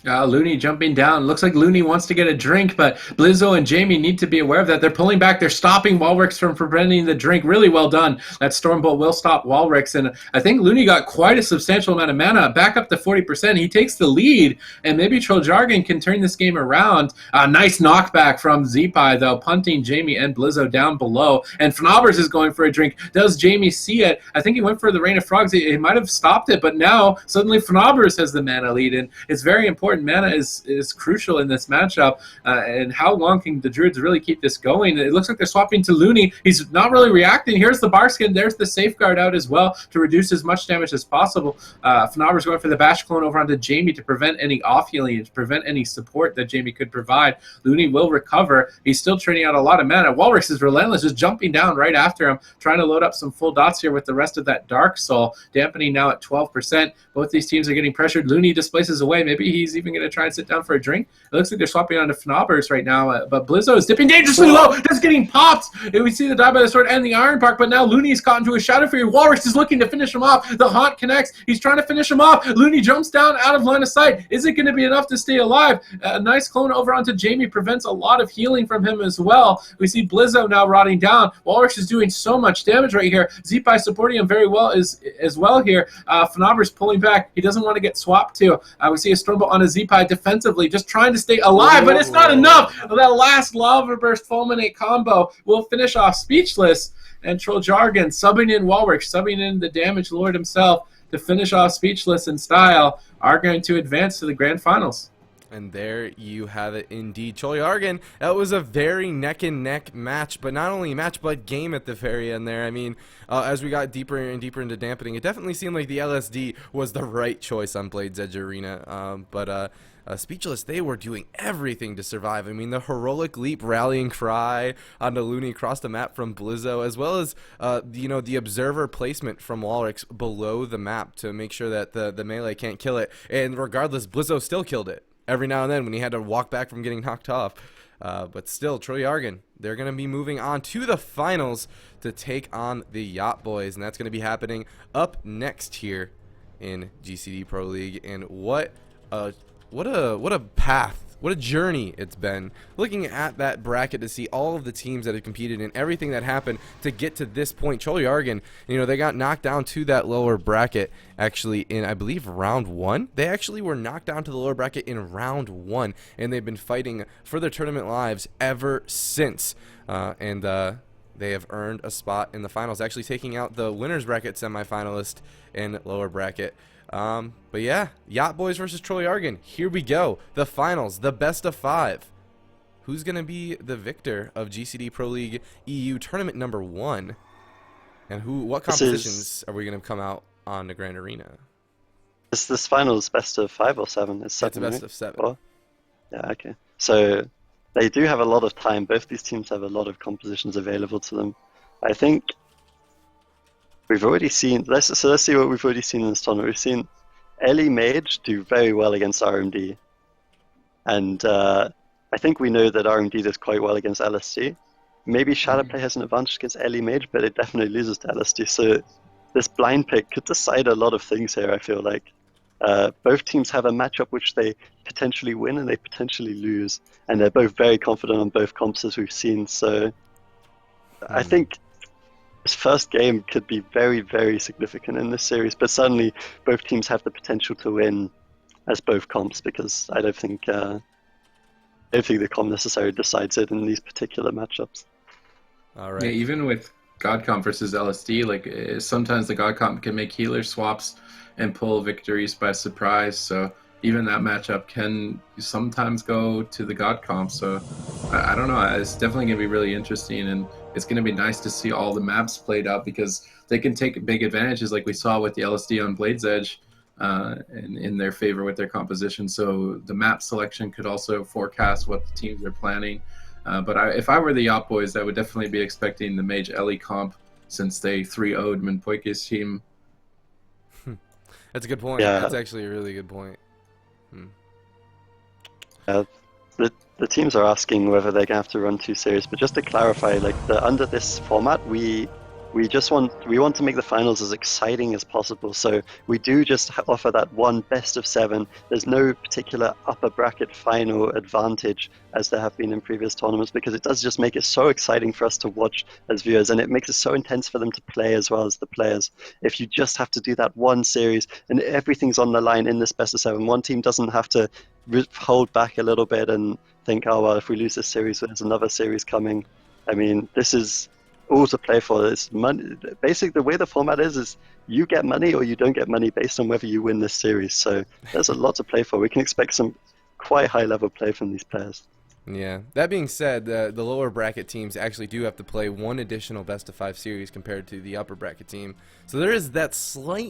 Looney jumping down. Looks like Looney wants to get a drink, but Blizzo and Jamie need to be aware of that. They're pulling back. They're stopping Wallrikz from preventing the drink. Really well done. That Stormbolt will stop Wallrikz, and I think Looney got quite a substantial amount of mana, back up to 40%. He takes the lead, and maybe Trolljagarn can turn this game around. Nice knockback from Zeepai, though, punting Jamie and Blizzo down below, and Fnobbers is going for a drink. Does Jamie see it? I think he went for the Rain of Frogs. He might have stopped it, but now suddenly Fnobbers has the mana lead, and it's very important. Mana is crucial in this matchup, and how long can the Druids really keep this going? It looks like they're swapping to Looney. He's not really reacting. Here's the Barskin. There's the Safeguard out as well to reduce as much damage as possible. Fnobbers going for the Bash clone over onto Jamie to prevent any off-healing, to prevent any support that Jamie could provide. Looney will recover. He's still turning out a lot of mana. Wallrikz is relentless, just jumping down right after him, trying to load up some full dots here with the rest of that Dark Soul, dampening now at 12%. Both these teams are getting pressured. Looney displaces away. Maybe he's even going to try and sit down for a drink. It looks like they're swapping onto Fnobbers right now, but Blizzo is dipping dangerously low, just getting popped. And we see the Die by the Sword and the Iron Park, but now Looney's caught into a Shadow Fury. Wallrikz is looking to finish him off. The Haunt connects. He's trying to finish him off. Looney jumps down out of line of sight. Is it going to be enough to stay alive? A nice clone over onto Jamie prevents a lot of healing from him as well. We see Blizzo now rotting down. Wallrikz is doing so much damage right here. Zeepai supporting him very well as well here. Fnobbers pulling back. He doesn't want to get swapped to. We see a Stormbolt on a Zeepai defensively, just trying to stay alive, but it's not enough. That last Lava Burst Fulminate combo will finish off Speechless, and Trolljagarn subbing in Wallrikz, subbing in the Damage Lord himself to finish off Speechless in style, are going to advance to the Grand Finals. And there you have it indeed. Trolljagarn, that was a very neck-and-neck match, but not only match, but game at the very end there. I mean, as we got deeper and deeper into dampening, it definitely seemed like the LSD was the right choice on Blade's Edge Arena. Speechless, they were doing everything to survive. I mean, the heroic leap rallying cry onto Looney across the map from Blizzo, as well as the observer placement from Wallrikz below the map to make sure that the melee can't kill it. And regardless, Blizzo still killed it every now and then when he had to walk back from getting knocked off. But still, Trolljagarn, they're going to be moving on to the finals to take on the Yacht Boys, and that's going to be happening up next here in GCD Pro League. And what a path, what a journey it's been, looking at that bracket to see all of the teams that have competed and everything that happened to get to this point. Trolljagarn, they got knocked down to that lower bracket actually in, I believe, round 1. They actually were knocked down to the lower bracket in round 1, and they've been fighting for their tournament lives ever since. They have earned a spot in the finals, actually taking out the winners bracket semifinalist in lower bracket. But yeah, Yacht Boys versus Trolljagarn. Here we go. The finals, the best of 5. Who's going to be the victor of GCD Pro League EU tournament number 1? And what competitions are we going to come out on the Grand Arena? This finals best of 5 or 7? It's 7, It's a best right? of 7. Or? Yeah, okay. So they do have a lot of time. Both these teams have a lot of compositions available to them. I think we've already seen, let's see what we've already seen in this tournament. We've seen Ellie Mage do very well against RMD. And I think we know that RMD does quite well against LSD. Maybe Shadowplay has an advantage against Ellie Mage, but it definitely loses to LSD. So this blind pick could decide a lot of things here, I feel like. Both teams have a matchup which they potentially win and they potentially lose. And they're both very confident on both comps as we've seen. So I think this first game could be very, very significant in this series, but certainly both teams have the potential to win as both comps, because I don't think the comp necessarily decides it in these particular matchups. All right. Yeah, even with God Comp versus LSD, sometimes the God Comp can make healer swaps and pull victories by surprise, so even that matchup can sometimes go to the God Comp. So I don't know, it's definitely going to be really interesting, and it's going to be nice to see all the maps played out, because they can take big advantages like we saw with the LSD on Blade's Edge. in their favor with their composition. So the map selection could also forecast what the teams are planning. But if I were the Yacht Boys, I would definitely be expecting the Mage Ellie comp, since they 3-0'd Minpoike's team. That's a good point. Yeah. That's actually a really good point. The teams are asking whether they're gonna have to run 2 series, but just to clarify, like under this format, we want to make the finals as exciting as possible. So we do just offer that one best of 7. There's no particular upper bracket final advantage as there have been in previous tournaments, because it does just make it so exciting for us to watch as viewers, and it makes it so intense for them to play as well as the players. If you just have to do that one series and everything's on the line in this best of 7, one team doesn't have to hold back a little bit and think, oh well, if we lose this series, there's another series coming. I mean, this is all to play for. It's money. Basically, the way the format is you get money or you don't get money based on whether you win this series. So there's a lot to play for. We can expect some quite high level play from these players. Yeah. That being said, the lower bracket teams actually do have to play one additional best of 5 series compared to the upper bracket team. So there is that slight